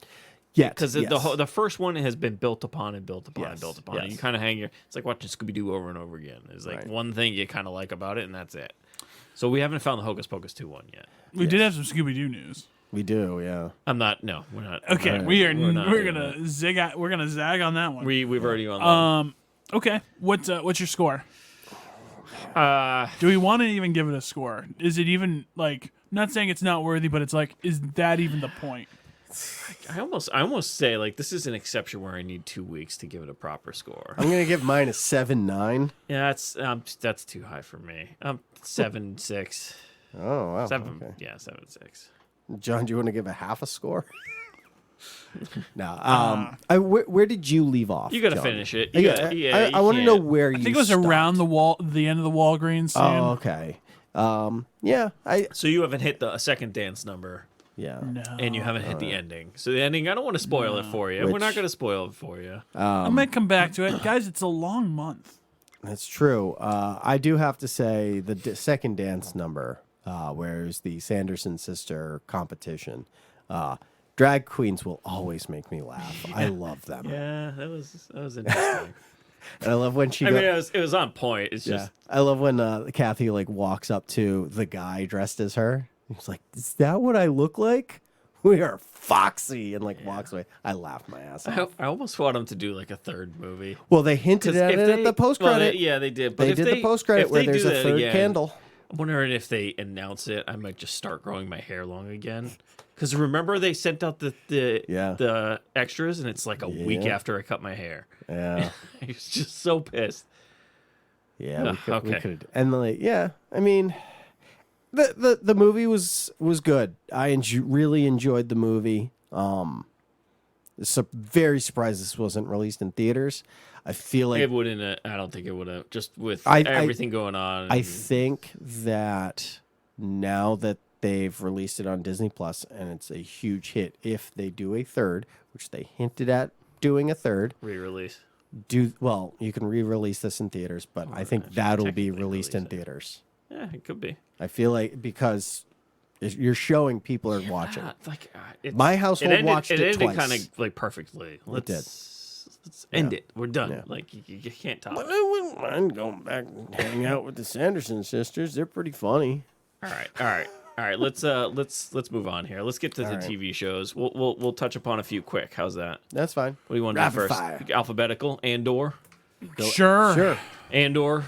Yeah, Because the first one has been built upon and built upon and Yes, built upon. yes. And you kind of hang your. It's like watching Scooby Doo over and over again. There's like Right. one thing you kind of like about it, and that's it. So we haven't found the Hocus Pocus 2 one yet. We did have some Scooby Doo news. we do. Yeah, I'm not. No, we're not. Okay, Alright. we're not doing gonna zig out. We're gonna zag on that one. We've already on. Okay, what's your score? Uh, Do we want to even give it a score? Is it even like? Not saying it's not worthy, but it's like, is that even the point? I almost say like this is an exception where I need 2 weeks to give it a proper score. I'm gonna give mine a 7.9. Yeah, that's too high for me. 7.6. Oh wow. 7. Okay. Yeah, 7.6. John, do you want to give a half a score? No. Where did you leave off? You got to John? finish it. I want to know where you. I think it was stopped. around the end of the Walgreens scene. Oh, okay. Yeah. So you haven't hit the second dance number, Yeah. No. and you haven't hit the ending. So the ending, I don't want to spoil it for you. We're not Which- going to spoil it for you. I might come back to it, guys. It's a long month. That's true. I do have to say the second dance number, where it's the Sanderson sister competition. Drag queens will always make me laugh. I love them. Yeah, that was interesting. And I love when she. I mean, it was on point. It's yeah. just I love when Kathy like walks up to the guy dressed as her. He's like, "Is that what I look like? We are foxy," and like walks away. I laughed my ass off. I almost want them to do like a third movie. Well, they hinted 'Cause at if it at they- the post well, credit. yeah, they did. But They if did the post credit if where they there's do a that third again, candle. I'm wondering if they announce it, I might just start growing my hair long again. Because remember they sent out the extras, and it's like a week Yeah. after I cut my hair. Yeah. I was just so pissed. Yeah, we Okay. could, and like, yeah, I mean, the movie was good. I really enjoyed the movie. So very surprised this wasn't released in theaters. I feel like It wouldn't. I don't think it would have. Just with I- everything going on. I think that now that they've released it on Disney Plus and it's a huge hit, if they do a third, which they hinted at doing a third, re-release. well, you can re-release this in theaters, but I think that'll be released in theaters. Yeah, it could be. I feel like because you're showing people are watching. My household ended, watched it ended twice. kind of like perfectly. Let's end it. We're done. Yeah. Like you can't top But it. I wouldn't mind going back and hanging out with the Sanderson sisters. They're pretty funny. All right. Let's move on here. Let's get to the right. TV shows. We'll touch upon a few quick. How's that? That's fine. What do you want to do Rapid first? fire. Alphabetical. Andor. Sure. Andor.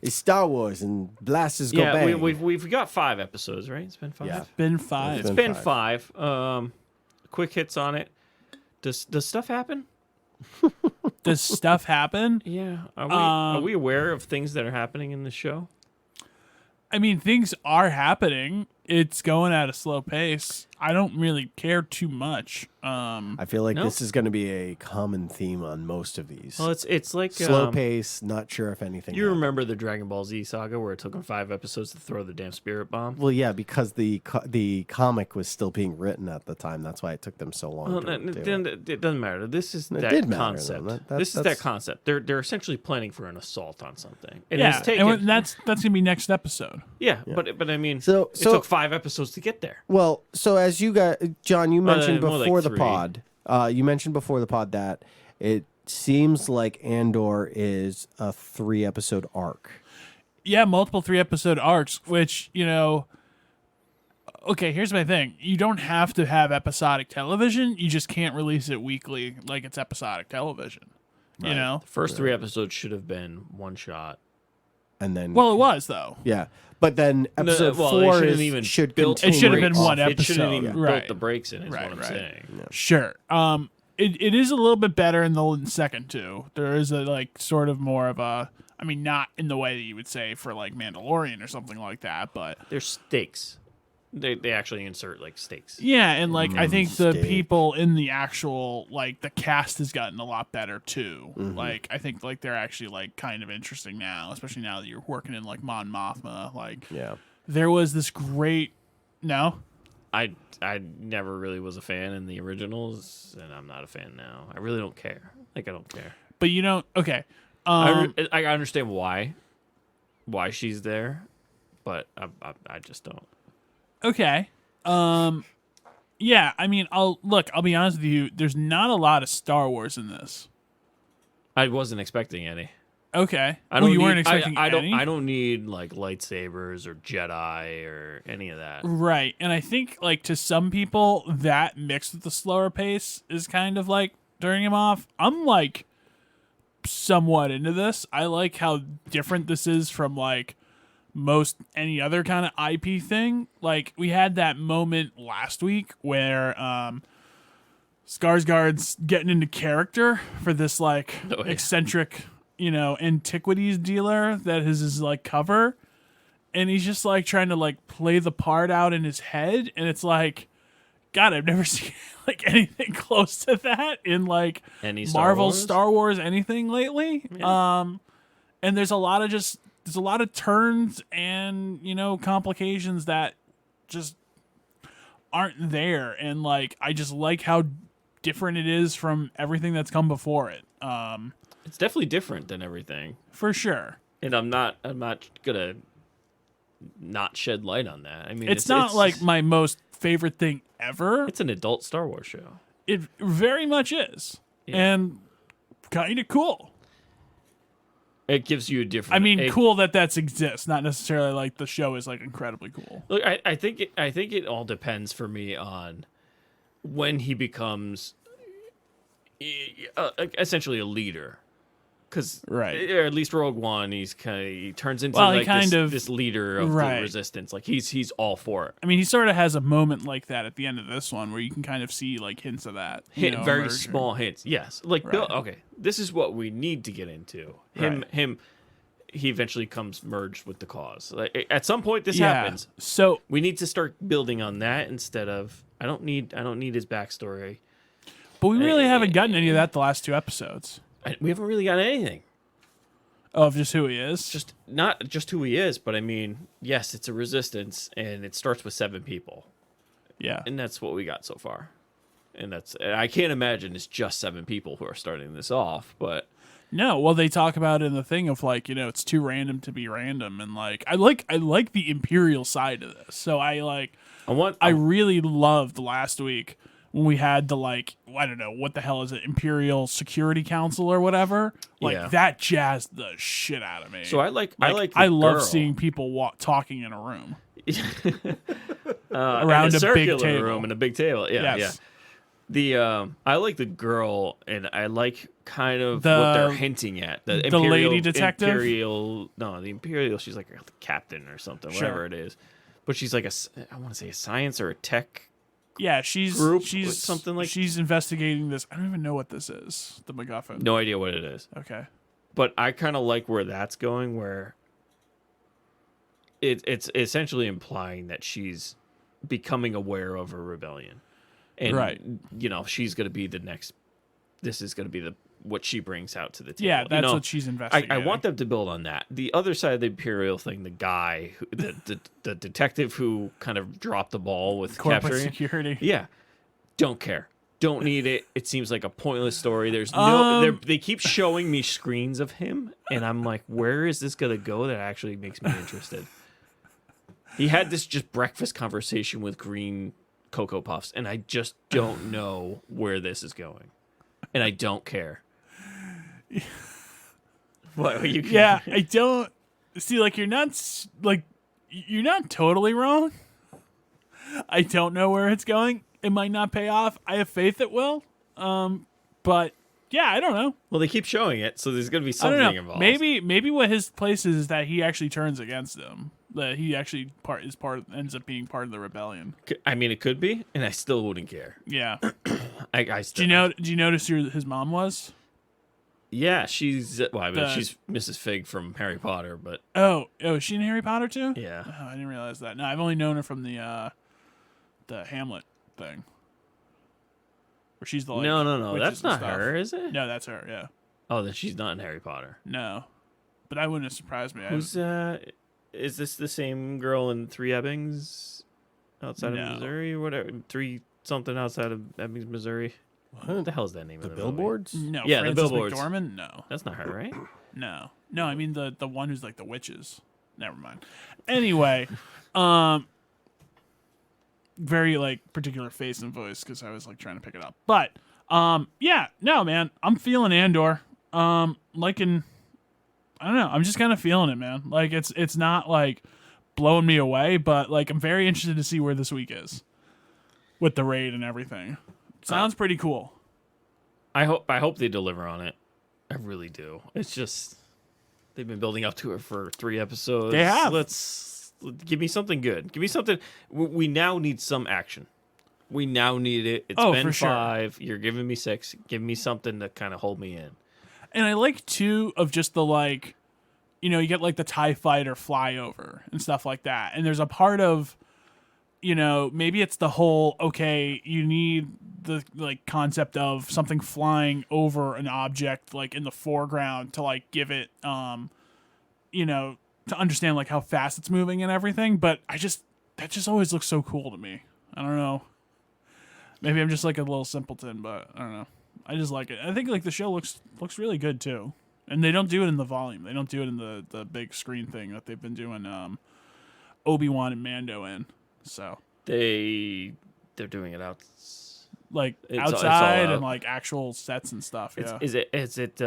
It's Star Wars and blasters go Yeah, bang. we've got 5 episodes, right? It's been 5. Yeah. Been 5. It's It's been been 5. Quick hits on it. Does stuff happen? Does stuff happen? Yeah. Are we aware of things that are happening in the show? I mean, things are happening. It's going at a slow pace. I don't really care too much. I feel like No? this is going to be a common theme on most of these. Well, it's like Slow pace, not sure if anything. You happened. remember the Dragon Ball Z saga where it took them 5 episodes to throw the damn spirit bomb? Well, yeah, because the comic was still being written at the time. That's why it took them so long. Well, to do it. then it doesn't matter. This is It that did matter, concept. though. This is that that's- concept. They're essentially planning for an assault on something. And Yeah, it's taken, and that's gonna be next episode. yeah, but I mean, So- it so- took 5 episodes to get there. Well, so as you got, John, you mentioned more like before the 3. pod. You mentioned before the pod that it seems like Andor is a 3-episode arc. Yeah, multiple 3-episode arcs, which, okay, here's my thing. You don't have to have episodic television. You just can't release it weekly like it's episodic television. You know? The first 3 episodes should have been one shot. And then, Well, it was, though. yeah, but then episode well, 4 they shouldn't even should built- continue. It should have been off. one It shouldn't episode. even Right. built the breaks in, is Right, what I'm right. saying. Sure. It is a little bit better in the second two. There is a sort of more of a, I mean, not in the way that you would say for like Mandalorian or something like that, but There's stakes. They actually insert like stakes. yeah, and I think the Steak. people in the actual the cast has gotten a lot better too. Like I think they're actually kind of interesting now, especially now that you're working in Mon Mothma. Yeah. There was this great I never really was a fan in the originals, and I'm not a fan now. I really don't care. I don't care. but you don't okay. I understand why she's there, but I just don't. Okay. Yeah, I mean, I'll be honest with you, there's not a lot of Star Wars in this. I wasn't expecting any. Okay. I don't you weren't need- expecting I any? don't need lightsabers or Jedi or any of that. Right. And I think to some people that mixed with the slower pace is kind of turning him off. I'm somewhat into this. I like how different this is from most any other kind of IP thing. We had that moment last week where Skarsgård's getting into character for this eccentric, antiquities dealer that is his cover, and he's just trying to play the part out in his head, and it's God, I've never seen anything close to that in Any Star Marvel, Wars? Star Wars, anything lately. Yeah. And there's a lot of turns and complications that just aren't there, and I just like how different it is from everything that's come before it. It's definitely different than everything, For sure. and I'm not gonna not shed light on that. I mean, It's not my most favorite thing ever. it's an adult Star Wars show. It very much is. Yeah. And kind of cool. It gives you a different. I mean, cool that exists, not necessarily the show is incredibly cool. Look, I think it all depends for me on when he becomes essentially a leader, because Right. or at least Rogue One, he turns into Well, he this leader of Right. the Resistance. He's all for it. I mean, he sort of has a moment like that at the end of this one where you can kind of see hints of that. Very emerging. small hints, yes. Bill, okay, this is what we need to get into. Him. He eventually comes merged with the cause. At some point, this happens. So We need to start building on that instead of. I don't need his backstory. but we really haven't gotten any of that the last 2 episodes We haven't really got anything. of just who he is. Just not just who he is, but I mean, yes, it's a resistance, and it starts with 7 people, yeah. and that's what we got so far. and I can't imagine it's just 7 people who are starting this off, but. No, well, they talk about it in the thing of like, it's too random to be random, and like I like the Imperial side of this. So I really loved last week when we had the like, I don't know what the hell is it, Imperial Security Council or whatever. Like that jazzed the shit out of me. So I love seeing people talking in a room around a big table. room and a big table. Yeah, yes. The I like the girl, and I like kind of what they're hinting at. The Imperial, lady detective. The Imperial. She's like the captain or something, whatever it is. But she's like I want to say a science or a tech. Yeah, she's something like. She's investigating this. I don't even know what this is. The MacGuffin. No idea what it is. Okay. But I kind of like where that's going, where it's essentially implying that she's becoming aware of a rebellion. And, she's going to be the next. This is going to be what she brings out to the table. Yeah, that's what she's investigating. I want them to build on that. The other side of the Imperial thing, the guy, the detective who kind of dropped the ball with corporate capturing security. Yeah, don't care. Don't need it. It seems like a pointless story. There's no. They keep showing me screens of him, and I'm like, where is this going to go? That actually makes me interested. He had this just breakfast conversation with Green Cocoa Puffs, and I just don't know where this is going, and I don't care. What are you? Yeah, I don't see. Like you're not totally wrong. I don't know where it's going. It might not pay off. I have faith it will. But yeah, I don't know. Well, they keep showing it, so there's going to be something involved. Maybe what his place is that he actually turns against them. That he actually ends up being part of the rebellion. I mean, it could be, and I still wouldn't care. Yeah. I still. Do you notice who his mom was? Yeah, she's she's Mrs. Fig from Harry Potter, but is she in Harry Potter too? Yeah. Oh, I didn't realize that. No, I've only known her from the Hamlet thing, where she's the no, that's not her, is it? No, that's her. Yeah. Oh, then she's not in Harry Potter. No, but I wouldn't have surprised me. Who's is this the same girl in 3 Ebbings outside of Missouri or whatever? 3 something outside of Ebbings, Missouri. What the hell is that name? The of Billboards? Movie? No, yeah, Frances the Billboards. McDormand? No, that's not her, right? No. I mean the one who's like the witches. Never mind. Anyway, very like particular face and voice because I was like trying to pick it up. But yeah, no, man, I'm feeling Andor. I don't know. I'm just kind of feeling it, man. Like it's not like blowing me away, but like I'm very interested to see where this week is with the raid and everything. Sounds pretty cool. I hope they deliver on it. I really do. It's just they've been building up to it for 3 episodes. They have. Let's give me something good. Give me something. We now need some action. We now need it. It's been 5. You're giving me 6. Give me something to kind of hold me in. And I like too of just the like, you get like the TIE fighter flyover and stuff like that. And there's a part of, maybe it's the whole, okay, you need the like concept of something flying over an object like in the foreground to like give it, to understand like how fast it's moving and everything. But that just always looks so cool to me. I don't know. Maybe I'm just like a little simpleton, but I don't know. I just like it. I think like the show looks really good too, and they don't do it in the volume. They don't do it in the big screen thing that they've been doing Obi-Wan and Mando in. So they're doing it out like it's outside all and like actual sets and stuff. Yeah. Is it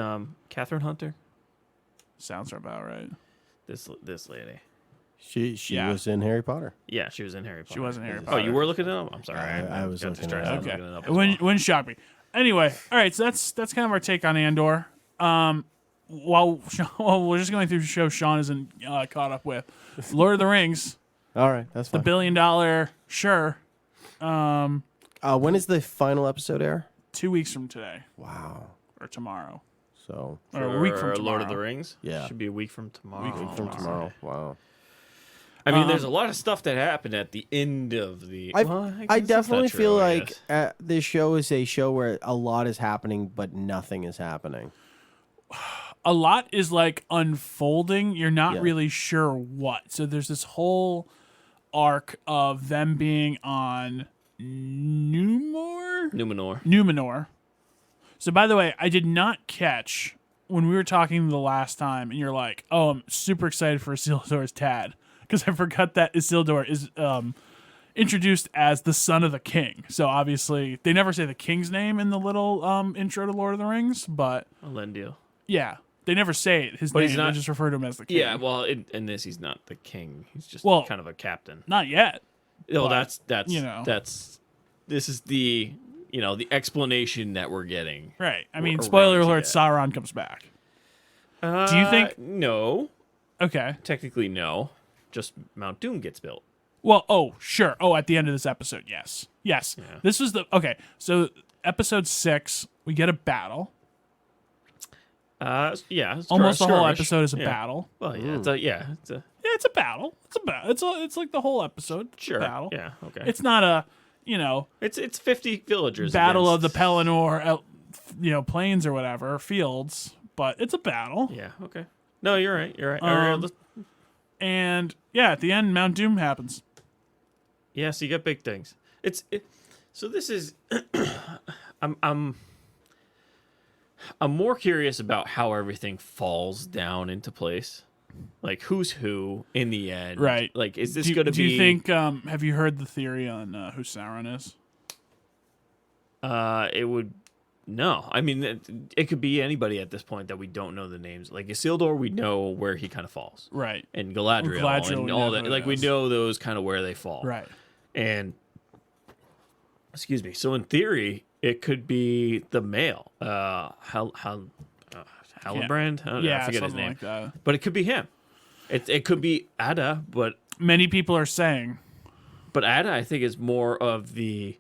Catherine Hunter? Sounds about right. This lady. She was in Harry Potter. Yeah, she was in Harry Potter. She was in Harry Potter. Oh, you were looking it up? I'm sorry. I was looking it up. Okay. Looking it up as It wouldn't shock me. Anyway, all right, so that's kind of our take on Andor. While we're just going through the show Sean isn't caught up with, Lord of the Rings. All right, that's the fine. $1 billion, sure. When is the final episode air? 2 weeks from today. Wow. Or tomorrow. So or a week from tomorrow. Lord of the Rings? Yeah. Should be a week from tomorrow. Week from tomorrow. Wow. I mean, there's a lot of stuff that happened at the end of the... I definitely feel like this show is a show where a lot is happening, but nothing is happening. A lot is like unfolding. You're not really sure what. So there's this whole arc of them being on Numor. Numenor. So, by the way, I did not catch when we were talking the last time, and you're like, "Oh, I'm super excited for Isildur's Tad," because I forgot that Isildur is introduced as the son of the king. So obviously, they never say the king's name in the little intro to Lord of the Rings, but Elendil. yeah, they never say it. His name, they just refer to him as the king. Yeah, well, in this, he's not the king. He's just kind of a captain. Not yet. Oh, but, that's this is the the explanation that we're getting. Right. I mean, spoiler alert: Sauron comes back. Do you think? No. Okay. Technically, no. Just Mount Doom gets built. Well, sure. Oh, at the end of this episode, yes. Yeah. This was so episode 6, we get a battle. Yeah. Almost the whole episode is a battle. Well, yeah. It's a battle. It's like the whole episode. It's a battle. Yeah. Okay. It's not a It's 50 villagers. Battle of the Pelennor, plains or whatever, fields, but it's a battle. Yeah. Okay. No, you're right. All right. And yeah, at the end, Mount Doom happens. Yeah, so you got big things. So this is, I'm more curious about how everything falls down into place. Like who's who in the end, right? Like, is this going to be? Do you think? Have you heard the theory on who Sauron is? It would. No, I mean it could be anybody at this point that we don't know the names. Like Isildur, we know where he kind of falls, right? And Galadriel and all that. Like we know those kind of where they fall, right? And excuse me. So in theory, it could be the male, Halbrand. I forget his name, like that. But it could be him. It could be Ada, but many people are saying. But Ada, I think, is more of the.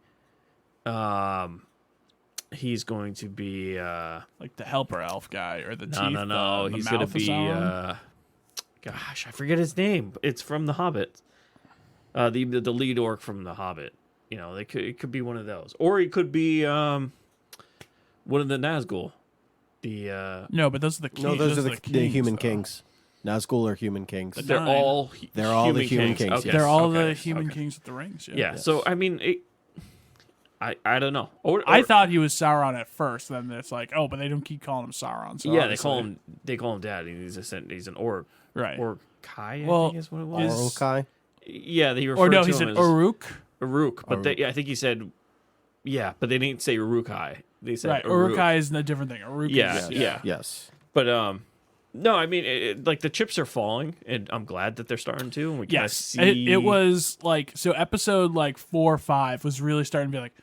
He's going to be like the helper elf guy or the teeth. No. He's going to be. Gosh, I forget his name. It's from The Hobbit. The lead orc from The Hobbit. It could be one of those, or it could be one of the Nazgul. No, but those are the kings. No, those are the human kings. Nazgul are human kings. They're all the human kings. Okay. They're all the human kings with the rings. Yeah. So I mean, I don't know. Or I thought he was Sauron at first. Then it's like, oh, but they don't keep calling him Sauron. So yeah, they call him Dad. He's an orc. Right. Orkai, I think is what it was. Orkai. Yeah, they referred to him he said as Uruk. Uruk, but I think he said, but they didn't say Urukai. They said right. Urukai is a different thing. Uruk. Yeah. Yes. But no, I mean, like the chips are falling, and I'm glad that they're starting to. And we kind of see it was like episode 4 or 5 was really starting to be like,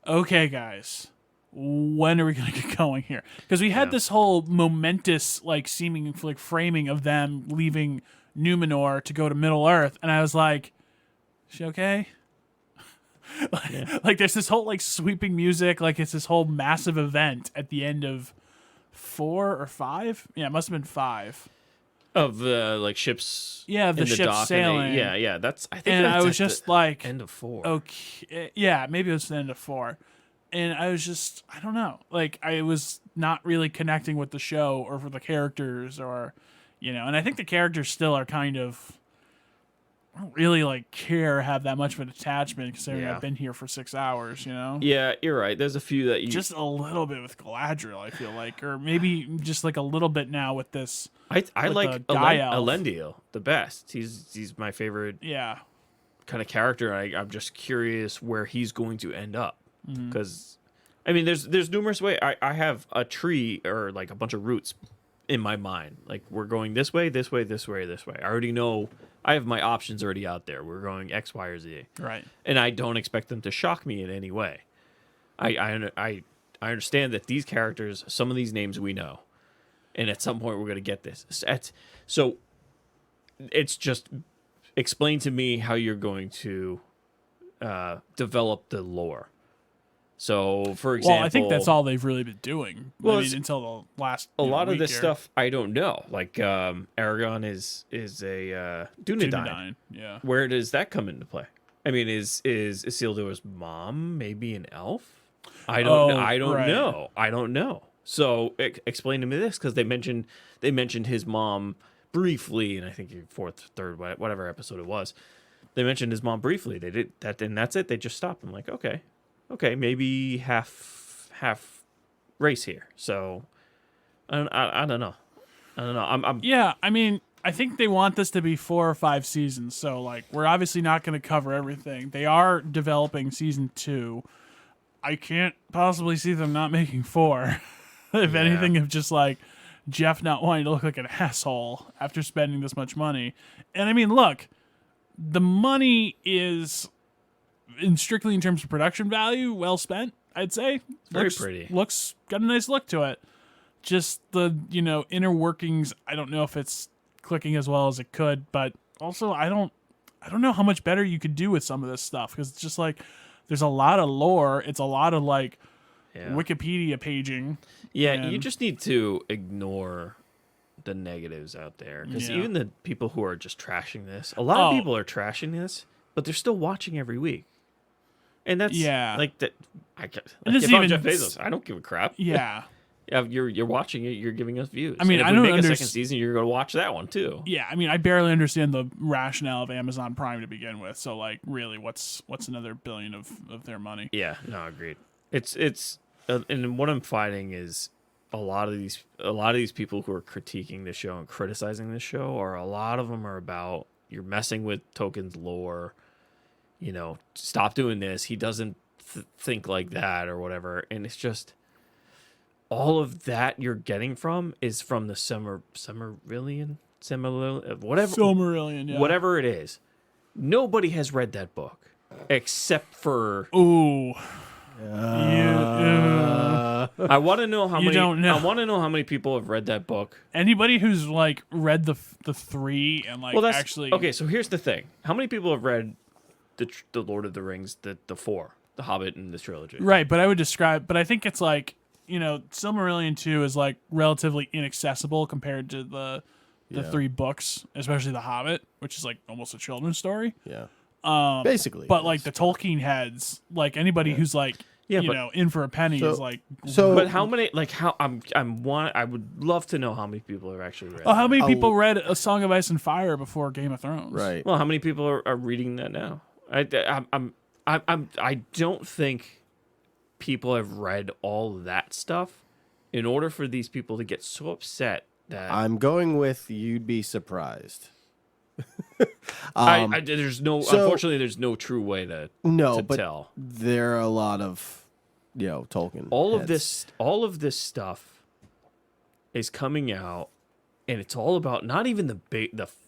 okay, guys, when are we going to get going here? Because we had this whole momentous, seeming framing of them leaving Numenor to go to Middle Earth, and I was like, is she okay? There's this whole sweeping music, it's this whole massive event at the end of 4 or 5. Yeah, it must have been 5. Of the ships. Yeah, the ships sailing. Yeah. That's I think. And that's I was just end of 4. Okay, yeah, maybe it was the end of 4, and I was just I don't know. I was not really connecting with the show or for the characters or, and I think the characters still are kind of. I don't really have that much of an attachment considering I've been here for 6 hours, Yeah, you're right. There's a few that you just a little bit with Galadriel, I feel like, or maybe just a little bit now with this. I like Elendil the best. He's my favorite. Yeah. Kind of character. I'm just curious where he's going to end up because, I mean, there's numerous ways. I have a tree or a bunch of roots in my mind. We're going this way, this way, this way, this way. I already know. I have my options already out there. We're going X, Y, or Z. Right. And I don't expect them to shock me in any way. I understand that these characters, some of these names we know, and at some point we're going to get this. So it's just explain to me how you're going to develop the lore. So, for example... Well, I think that's all they've really been doing. Well, until the last A lot of this here. stuff I don't know. Aragorn is a Dunedain. Yeah. Where does that come into play? I mean, is Isildur's mom maybe an elf? I don't know. I don't know. So, explain to me this, because they mentioned his mom briefly, and I think 4th, 3rd, whatever episode it was. They mentioned his mom briefly. They did that, and that's it. They just stopped. I'm like, okay. okay, maybe half race here. So I don't know. I'm Yeah, I mean, I think they want this to be 4 or 5 seasons. So like, we're obviously not going to cover everything. They are developing season 2. I can't possibly see them not making 4. If anything, of just like Jeff not wanting to look like an asshole after spending this much money. And I mean, look, the money is, strictly in terms of production value, well spent, I'd say. very pretty. Looks got a nice look to it. Just the, inner workings, I don't know if it's clicking as well as it could, but also I don't know how much better you could do with some of this stuff, because it's just like there's a lot of lore. It's a lot of like Wikipedia paging. Yeah, and you just need to ignore the negatives out there, because even the people who are just trashing this, a lot of people are trashing this, but they're still watching every week, and that's like that. If I'm Jeff Bezos, I don't give a crap. Yeah. Yeah, you're watching it. You're giving us views. I mean, and if I we don't make a second season, you're going to watch that one too. Yeah, I mean, I barely understand the rationale of Amazon Prime to begin with. So, like, really, what's another billion of their money? Yeah, no, agreed. It's and what I'm finding is a lot of these people who are critiquing this show and criticizing this show, or a lot of them are about, you're messing with Tolkien's lore. Stop doing this. He doesn't think like that or whatever, and it's just. All of that you're getting from is from the Silmarillion, whatever it is. Nobody has read that book except for. Ooh. I want to know how many. Don't know. I want to know how many people have read that book. Anybody who's like read the 3 and like actually. Okay, so here's the thing: how many people have read the Lord of the Rings, the 4, the Hobbit, and the trilogy? Right, but I think it's like. Silmarillion 2 is like relatively inaccessible compared to the 3 books, especially The Hobbit, which is like almost a children's story. Yeah. Basically. But like the Tolkien heads, like anybody who's like in for a penny is like. So, but how many? Like how I would love to know how many people have actually read. Oh, how many people read A Song of Ice and Fire before Game of Thrones? Right. Well, how many people are reading that now? I don't think people have read all that stuff in order for these people to get so upset that I'm going with you'd be surprised. Unfortunately, there's no true way to tell. There are a lot of Tolkien. All of this stuff is coming out, and it's all about not even the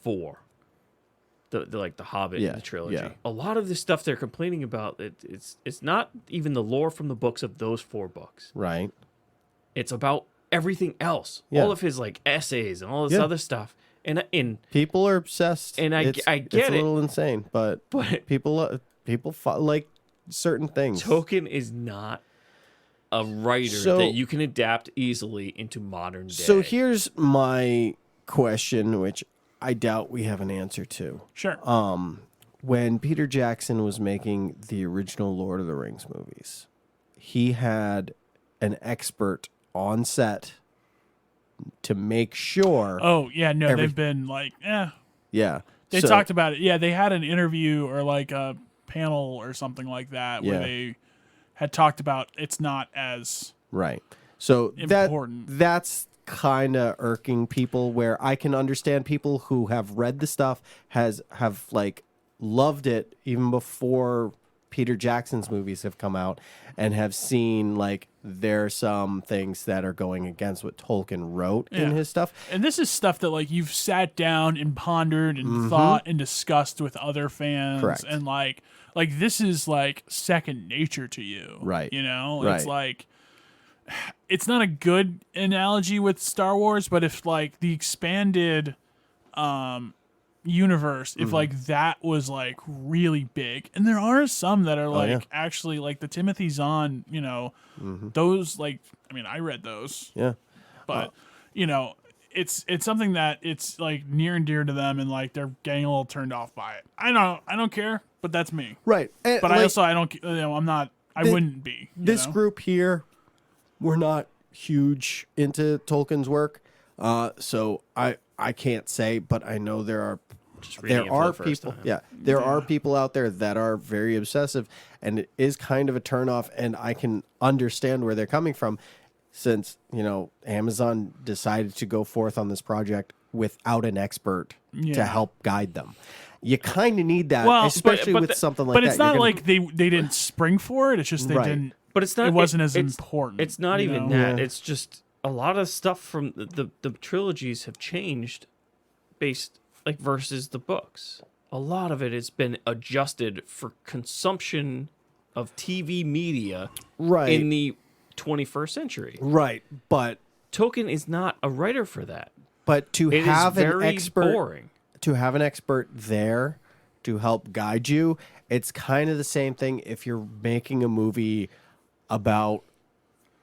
4. The Hobbit and the trilogy. Yeah. A lot of the stuff they're complaining about, it's not even the lore from the books of those 4 books. Right. It's about everything else. Yeah. All of his like essays and all this other stuff. And people are obsessed. And I get it's a little insane, but people like certain things. Tolkien is not a writer that you can adapt easily into modern day. So here's my question, which I doubt we have an answer to. Sure. When Peter Jackson was making the original Lord of the Rings movies, he had an expert on set to make sure. Oh, yeah, no, they've been like, Yeah. They talked about it. Yeah, they had an interview or like a panel or something like that where they had talked about it's not as So important. That's kind of irking people, where I can understand people who have read the stuff, have like loved it even before Peter Jackson's movies have come out, and have seen like there are some things that are going against what Tolkien wrote in his stuff. And this is stuff that like you've sat down and pondered and thought and discussed with other fans. Correct. And like this is like second nature to you. Right. It's like, it's not a good analogy with Star Wars, but if like the expanded universe, if like that was like really big, and there are some that are like actually like the Timothy Zahn, those like, I mean, I read those, but it's something that it's like near and dear to them, and like they're getting a little turned off by it. I don't care, but that's me, Right. And, but like, I don't, I'm not, I wouldn't be. This group here, we're not huge into Tolkien's work, so I can't say, but I know there are Just reading it there for are the first people, time. there are people out there that are very obsessive, and it is kind of a turnoff. And I can understand where they're coming from, since Amazon decided to go forth on this project without an expert to help guide them. You kind of need that, especially with something like that. But it's not like they didn't spring for it. It's just they didn't. But it's not. It wasn't as important. It's not you even know? that. It's just a lot of stuff from the trilogies have changed, based versus the books. A lot of it has been adjusted for consumption of TV media in the 21st century. Right, but Tolkien is not a writer for that. But to It have is an very expert, boring. to have an expert there to help guide you, it's kind of the same thing if you're making a movie about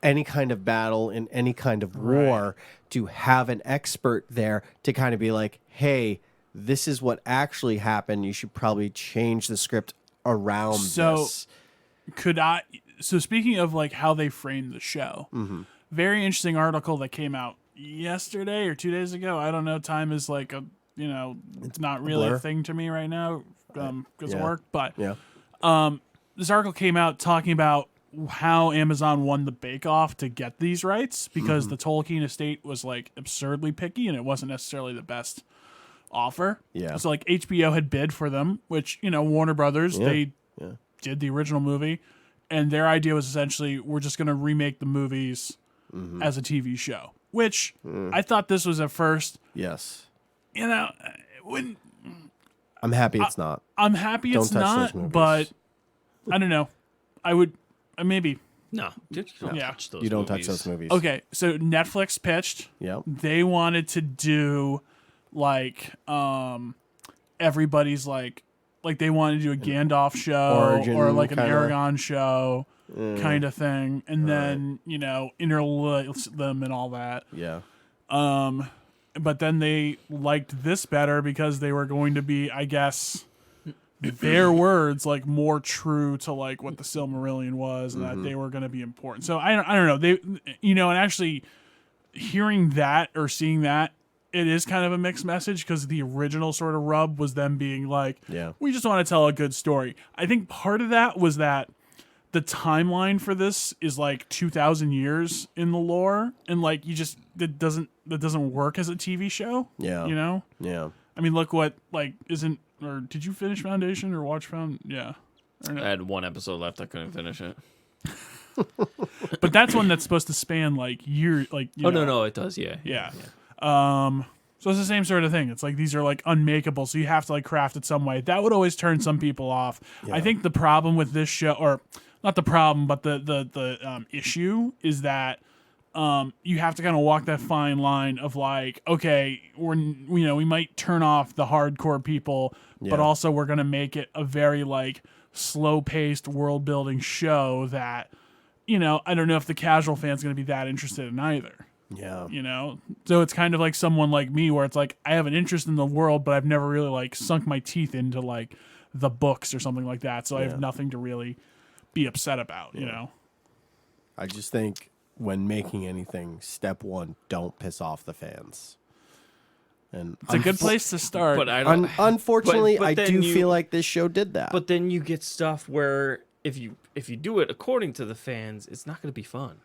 any kind of battle in any kind of war, to have an expert there to kind of be like, hey, this is what actually happened. You should probably change the script around this. So speaking of how they framed the show, very interesting article that came out yesterday or 2 days ago. I don't know. Time is it's not really a thing to me right now because of work. But this article came out talking about how Amazon won the bake-off to get these rights, because the Tolkien estate was absurdly picky and it wasn't necessarily the best offer. Yeah. So HBO had bid for them, which Warner Brothers they did the original movie, and their idea was essentially, we're just going to remake the movies as a TV show, which I thought this was at first. Yes. When I'm happy it's not. I'm happy Don't it's touch not, those movies. but I don't know. I would maybe. No, you don't touch those You don't movies. touch those movies. Okay, so Netflix pitched. Yeah. They wanted to do everybody's they wanted to do a Gandalf show origin or an kinda. Aragon show kind of thing, and then interlace them and all that. Yeah. But then they liked this better because they were going to be, I guess, their words more true to what the Silmarillion was, and that they were going to be important. So I don't know. They and actually hearing that or seeing that, it is kind of a mixed message, because the original sort of rub was them being we just want to tell a good story. I think part of that was that the timeline for this is 2,000 years in the lore, and that doesn't work as a TV show. Yeah. Yeah. I mean, look what or did you finish Foundation or watch Yeah. Or no? I had one episode left. I couldn't finish it. But that's one that's supposed to span year No, it does. Yeah. Yeah. So it's the same sort of thing. It's these are unmakeable, so you have to craft it some way. That would always turn some people off. Yeah. I think the problem with this show, or not the problem, but the issue is that you have to kind of walk that fine line of okay, we might turn off the hardcore people, but also we're gonna make it a very slow paced world building show that I don't know if the casual fan's gonna be that interested in either. Yeah. So it's kind of someone like me, where it's I have an interest in the world, but I've never really sunk my teeth into the books or something like that. So I have nothing to really be upset about, I just think when making anything, step one, don't piss off the fans. And It's a good place to start. But I don't. unfortunately, but I then do you- feel like this show did that. But then you get stuff where if you do it according to the fans, it's not going to be fun.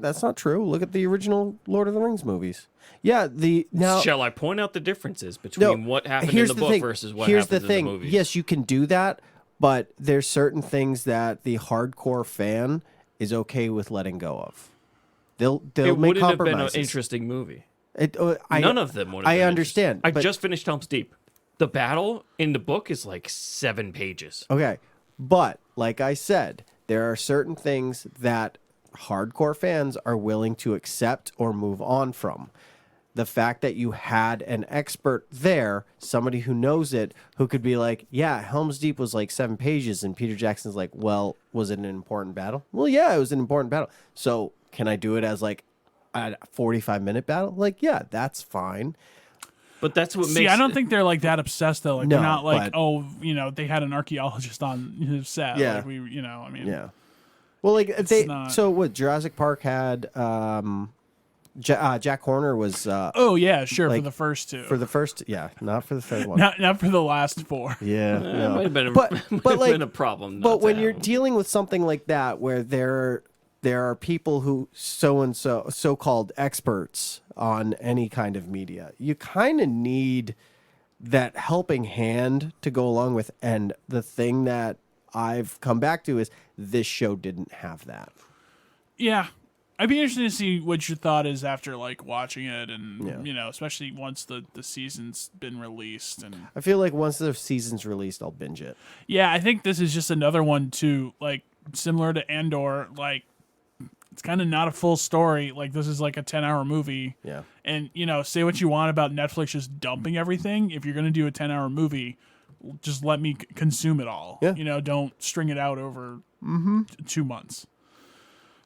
That's not true. Look at the original Lord of the Rings movies. Yeah, Shall I point out the differences between what happened in the book versus what here's happened the thing. in the movies? Yes, you can do that, but there's certain things that the hardcore fan is okay with letting go of. They'll it make wouldn't have been an compromises. interesting movie. None of them would have I been understand. I but- just finished Helm's Deep. The battle in the book is 7 pages. Okay, but like I said, there are certain things that hardcore fans are willing to accept or move on from. The fact that you had an expert there, somebody who knows it, who could be like, yeah, Helm's Deep was 7 pages, and Peter Jackson's like, well, was it an important battle? Well, yeah, it was an important battle. So can I do it as a 45-minute battle? Yeah, that's fine. But that's what See, makes. I don't think they're that obsessed though. No, they're not but- they had an archaeologist on his set. Yeah. I mean, Yeah. Well, not- so what? Jurassic Park had Jack Horner was Oh yeah, sure, like, for the first two. for the first, not for the third one. not for the last four. Yeah, That no. might have been a, but might but have like been a problem. But not to when have you're them. dealing with something like that, where there are people who so-called experts on any kind of media, you kind of need that helping hand to go along with. And the thing that I've come back to is this show didn't have that. Yeah. I'd be interested to see what your thought is after like watching it, and Yeah. you know, especially once the season's been released. And I feel like once the season's released, I'll binge it. yeah, I think this is just another one too, like similar to Andor. Like it's kind of not a full story. Like this is like a 10-hour movie. Yeah. And you know, say what you want about Netflix just dumping everything. If you're gonna do a 10-hour movie, just let me consume it all. Yeah. You know, don't string it out over 2 months.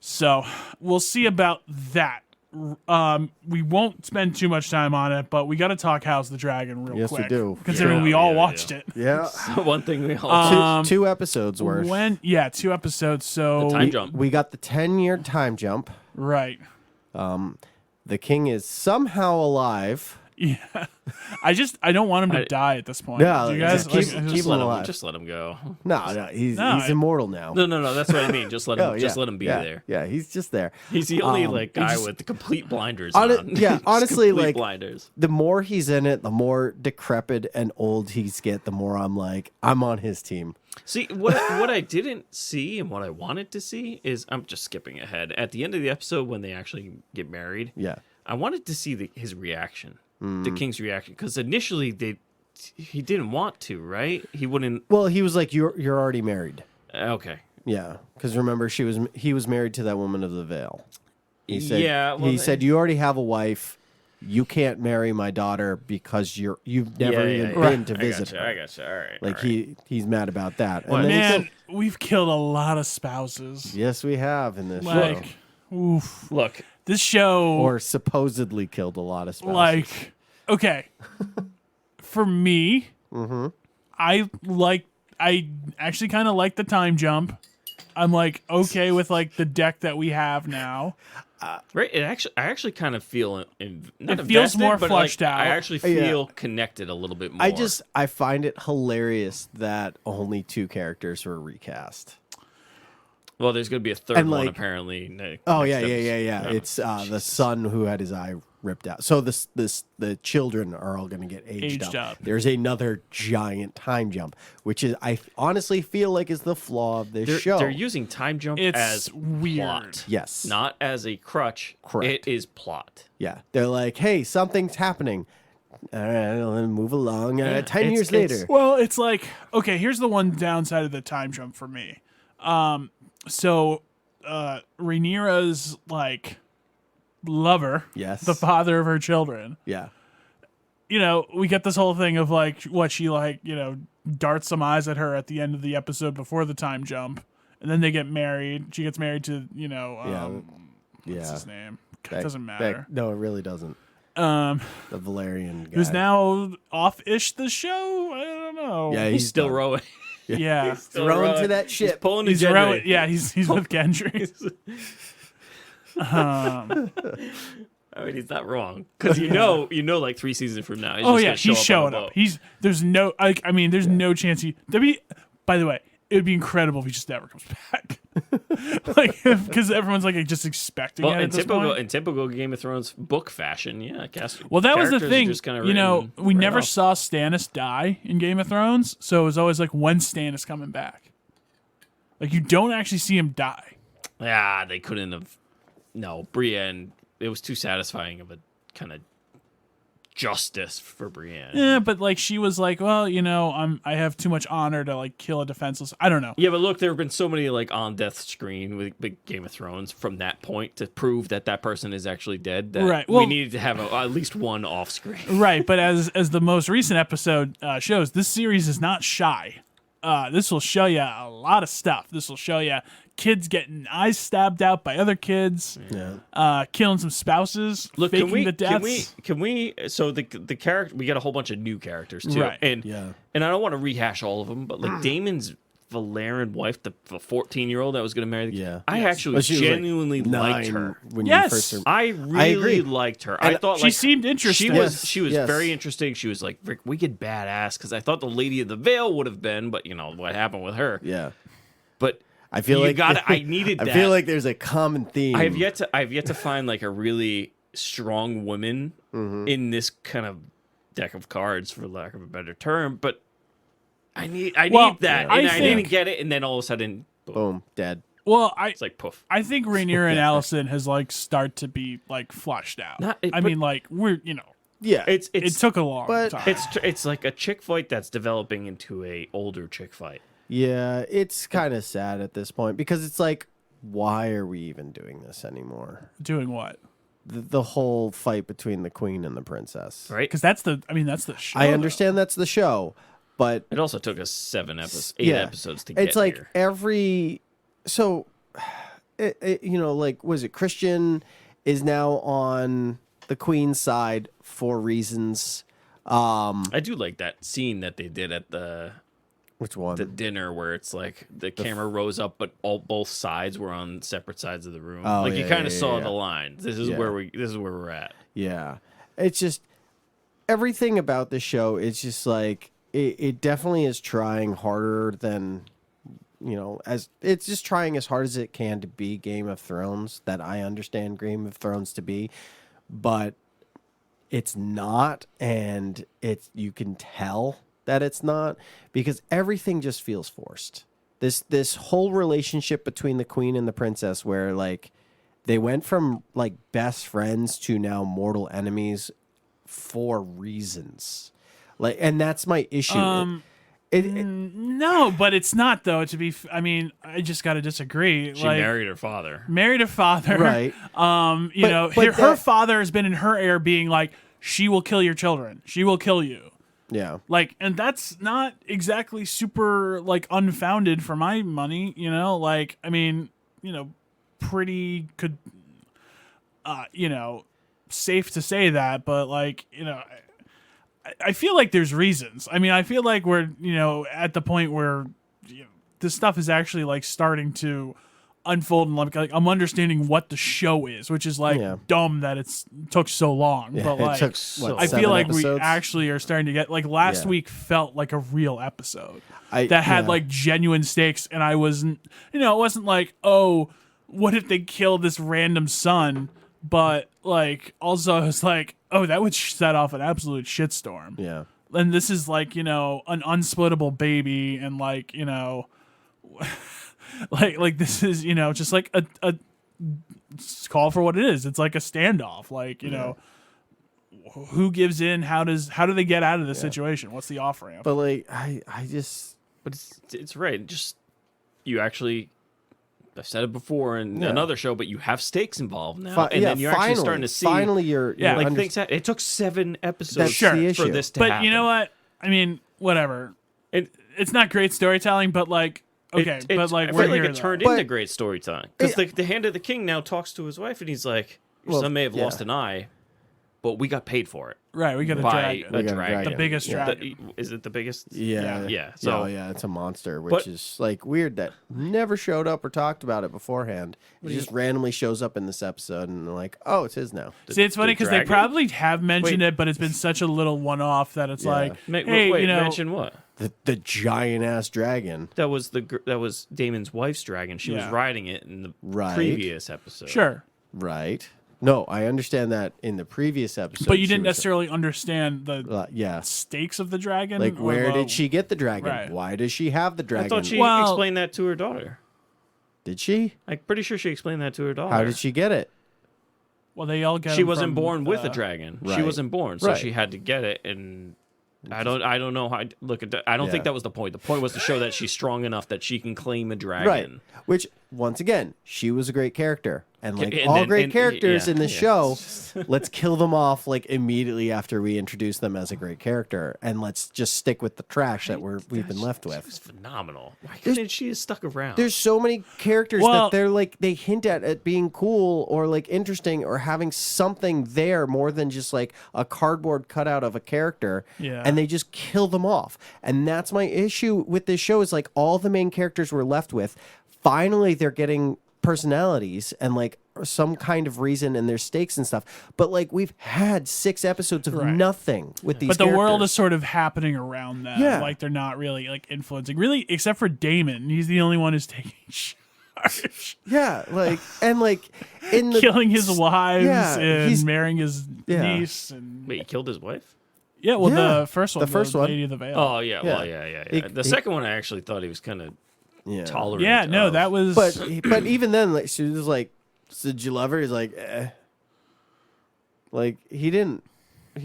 So we'll see about that. We won't spend too much time on it, but we got to talk House the Dragon real Yes, quick. we do. Considering Yeah, we all yeah, watched yeah. it. Yeah. So one thing we all Two episodes worth. 2 episodes. So time jump. We got the 10-year time jump. right. The king is somehow alive. Yeah. I don't want him to die at this point. No, Do you guys just keep- like, keep him alive. Just let him go. No, he's immortal now. No. That's what I mean. Just let him. Oh, yeah. Just let him be Yeah, there. Yeah, he's just there. He's the only like guy just- with the complete blinders On on. it- yeah, Just honestly, complete like- blinders. The more he's in it, the more decrepit and old he's get, the more I'm like, I'm on his team. See what I didn't see and what I wanted to see is I'm just skipping ahead at the end of the episode when they actually get married. Yeah. I wanted to see his reaction, the king's reaction, because initially he didn't want to, right? He wouldn't. Well, he was like, you're already married. Okay. Yeah, because remember, he was married to that woman of the veil. He said, Yeah, well, he said, you already have a wife. You can't marry my daughter because you've never even been to visit her. I gotcha. All right. Like all right. he's mad about that. Well, And then he Man, said, we've killed a lot of spouses. yes, we have in this show. Like, oof. Look. This show. Or supposedly killed a lot of spouses. Like, okay, for me, I actually kind of like the time jump. I'm like okay with like the deck that we have now. Right. I actually kind of feel not It feels invested, more but, fleshed like, out. I actually feel connected a little bit more. I find it hilarious that only 2 characters were recast. Well, there's going to be a third And, one like- apparently. Oh next yeah. episode. It's the son who had his eye ripped out. So the children are all going to get aged up. There's another giant time jump, which is I honestly feel like is the flaw of this show. They're using time jump It's as weird. plot. Yes. Not as a crutch. Correct. It is plot. Yeah, they're like, hey, something's happening. All right, let me move along. 10 it's- years it's- later. Well, it's like okay. Here's the one downside of the time jump for me. So Rhaenyra's like lover, Yes. the father of her children. Yeah. You know, we get this whole thing of like what she like, you know, darts some eyes at her at the end of the episode before the time jump, and then they get married. She gets married to, you know, what's his name? It doesn't matter. No, it really doesn't. The The Valerian guy. who's now off-ish the show? I don't know. Yeah, He's still done. rowing. Yeah. Still Throw him rowing. to that He's ship. pulling He's his rowing. Yeah, he's with Gendry. I mean, he's not wrong because you know, like 3 seasons from now. Oh yeah, just gonna he's show showing on a up. boat. There's no there's no chance by the way, it would be incredible if he just never comes back. Like because everyone's like just expecting Well, it at this point. in typical Game of Thrones book fashion, yeah. Well, that was the characters are thing. just kinda You know, written we right never off. saw Stannis die in Game of Thrones, so it was always like, when's Stannis coming back? Like, you don't actually see him die. Yeah, they couldn't have. No, Brienne. It was too satisfying of a kind of justice for Brienne. Yeah, but like she was like, well, you know, I have too much honor to like kill a defenseless. I don't know. Yeah, but look, there have been so many like on death screen with big Game of Thrones from that point to prove that person is actually dead. That Right, we well- needed to have at least one off screen. Right, but as the most recent episode shows, this series is not shy. This will show you a lot of stuff. This will show you kids getting eyes stabbed out by other kids, killing some spouses, Look, faking the deaths. can we? So the character, we got a whole bunch of new characters too, Right. and I don't want to rehash all of them, but like Damon's Valerian wife, the 14-year-old that was going to marry. Yeah. I Yes. actually Well, she was, like, genuinely liked 9 her. when Yes. you first. I really liked her. I thought she like, seemed interesting. She was Yes. very interesting. She was like wicked badass because I thought the Lady of the Veil would have been, but you know what happened with her. Yeah. But I feel like I needed that. I feel like there's a common theme. I have yet to find like a really strong woman in this kind of deck of cards, for lack of a better term. But I need that, and I didn't get it, and then all of a sudden, Boom, dead. Well, it's like poof. I think Rhaenyra and Allison has like start to be like flushed out. I mean, like we're Yeah, It it took a long but time. it's like a chick fight that's developing into a older chick fight. yeah, it's kind of sad at this point because it's like, why are we even doing this anymore? Doing what? The whole fight between the queen and the princess. Right? Because that's the show. I understand that's the show, but It also took us 8 episodes to get it's like here. every so like was it Christian is now on the queen's side for reasons. I do like that scene that they did at the Which one? dinner where it's like the camera rose up, but both sides were on separate sides of the room. Oh, like you yeah, kind of yeah, saw yeah. the lines. This is Yeah. where we're at. Yeah. It's just everything about the show, it's just like it definitely is trying harder than as it's just trying as hard as it can to be Game of Thrones that I understand Game of Thrones to be, but it's not, and you can tell that it's not because everything just feels forced. This whole relationship between the queen and the princess where like they went from like best friends to now mortal enemies for reasons. Like, and that's my issue. No, but it's not though. I mean, I just got to disagree. She like, married her father. married a father, Right. But her father has been in her ear being like, she will kill your children. She will kill you. Yeah. Like, and that's not exactly super like unfounded for my money, like, I mean, pretty could, safe to say that, but like, I feel like there's reasons. I mean, I feel like we're, at the point where this stuff is actually like starting to unfold and like I'm understanding what the show is, which is like dumb that it took so long. Yeah, but like, it took, what, I 7 feel like episodes? we actually are starting to get like last Yeah. week felt like a real episode that that had like genuine stakes, and I wasn't, it wasn't like, oh, what if they kill this random son? But like also I was like, oh, that would set off an absolute shitstorm. Yeah. And this is like, an unsplittable baby, and like, like this is, just like a call for what it is. It's like a standoff. Like, who gives in? How do they get out of this situation? What's the off ramp? But like I just But it's right. Just you actually. I've said it before in Yeah. another show, but you have stakes involved now, and then you're finally, actually starting to see. Finally, you're like under- things. It took 7 episodes That's the issue. for this to But happen. you know what? I mean, whatever. It's not great storytelling, but like, okay, but like I we're feel like here it though. turned But- into great storytelling because the Hand of the King now talks to his wife, and he's like, "Your Well, son may have yeah. lost an eye, but we got paid for it Right, we got a by dragon. a We got a dragon, dragon. The biggest Yeah. dragon. Is it the biggest? Yeah. Yeah, So so- yeah, it's a monster, which But- is like weird that never showed up or talked about it beforehand. It just randomly shows up in this episode, and they're like, "Oh, it's his now." See, it's funny the because they dragon? probably have mentioned Wait. it, but it's been such a little one-off that it's like, hey, Wait, mention what? The giant ass dragon. That was that was Damon's wife's dragon. She was Yeah. riding it in the Right. previous episode. sure, Right. No, I understand that in the previous episode. but you she didn't was- necessarily understand the yeah. stakes of the dragon. Like, or where the- did she get the dragon? Right. Why does she have the dragon? I thought she Well- explained that to her daughter. Did she? I'm pretty sure she explained that to her daughter. How did she get it? Well, they all get. She them wasn't from born with a the- dragon. She Right. wasn't born, so Right. she had to get it. And I don't know how. Look at that. I don't think Yeah. that was the point. The point was to show that she's strong enough that she can claim a dragon. Right. Which once again, she was a great character. And like And all then- great and- characters yeah, in the yeah. show, let's kill them off like immediately after we introduce them as a great character, and let's just stick with the trash that we've been left She with. was phenomenal. Why couldn't she have stuck around? There's so many characters Well- that they're like they hint at being cool or like interesting or having something there more than just like a cardboard cutout of a character. Yeah. And they just kill them off. And that's my issue with this show is like all the main characters we're left with, finally they're getting personalities and like some kind of reason and there's stakes and stuff. But like we've had 6 episodes of Right. nothing with these But the world characters. is sort of happening around them. Yeah. Like they're not really like influencing. Really, except for Damon. He's the only one who's taking charge. Yeah, like and like in the Killing his wives Yeah, he's- and marrying his Yeah. niece and Wait, he killed his wife? yeah, well Yeah, the first one, the first one. Lady of the Veil. Oh yeah, Yeah. well yeah. He- The second one I actually thought he was kind of yeah. tolerant. yeah, no, of. that was But even then, like she was like, so "Did you love her?" He's like, eh. Like he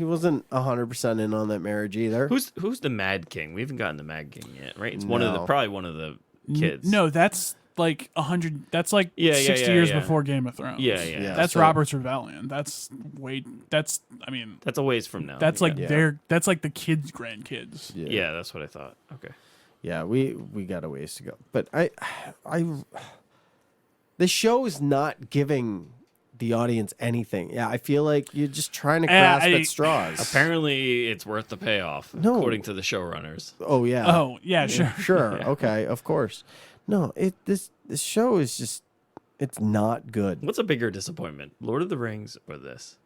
wasn't 100% in on that marriage either. Who's the Mad King? We haven't gotten the Mad King yet, right? It's probably one of the kids. no, that's like 100. That's like Yeah, 60 yeah, years yeah. before Game of Thrones. Yeah. That's so- Robert's Rebellion. That's way. That's I mean. That's a ways from now. That's like Yeah. That's like the kids' grandkids. yeah, that's what I thought. Okay. Yeah, we got a ways to go. But I the show is not giving the audience anything. Yeah, I feel like you're just trying to grasp at straws. Apparently, it's worth the payoff, No. according to the showrunners. Oh yeah. Oh yeah, sure. Sure. Okay, of course. No, this show is just it's not good. What's a bigger disappointment, Lord of the Rings or this?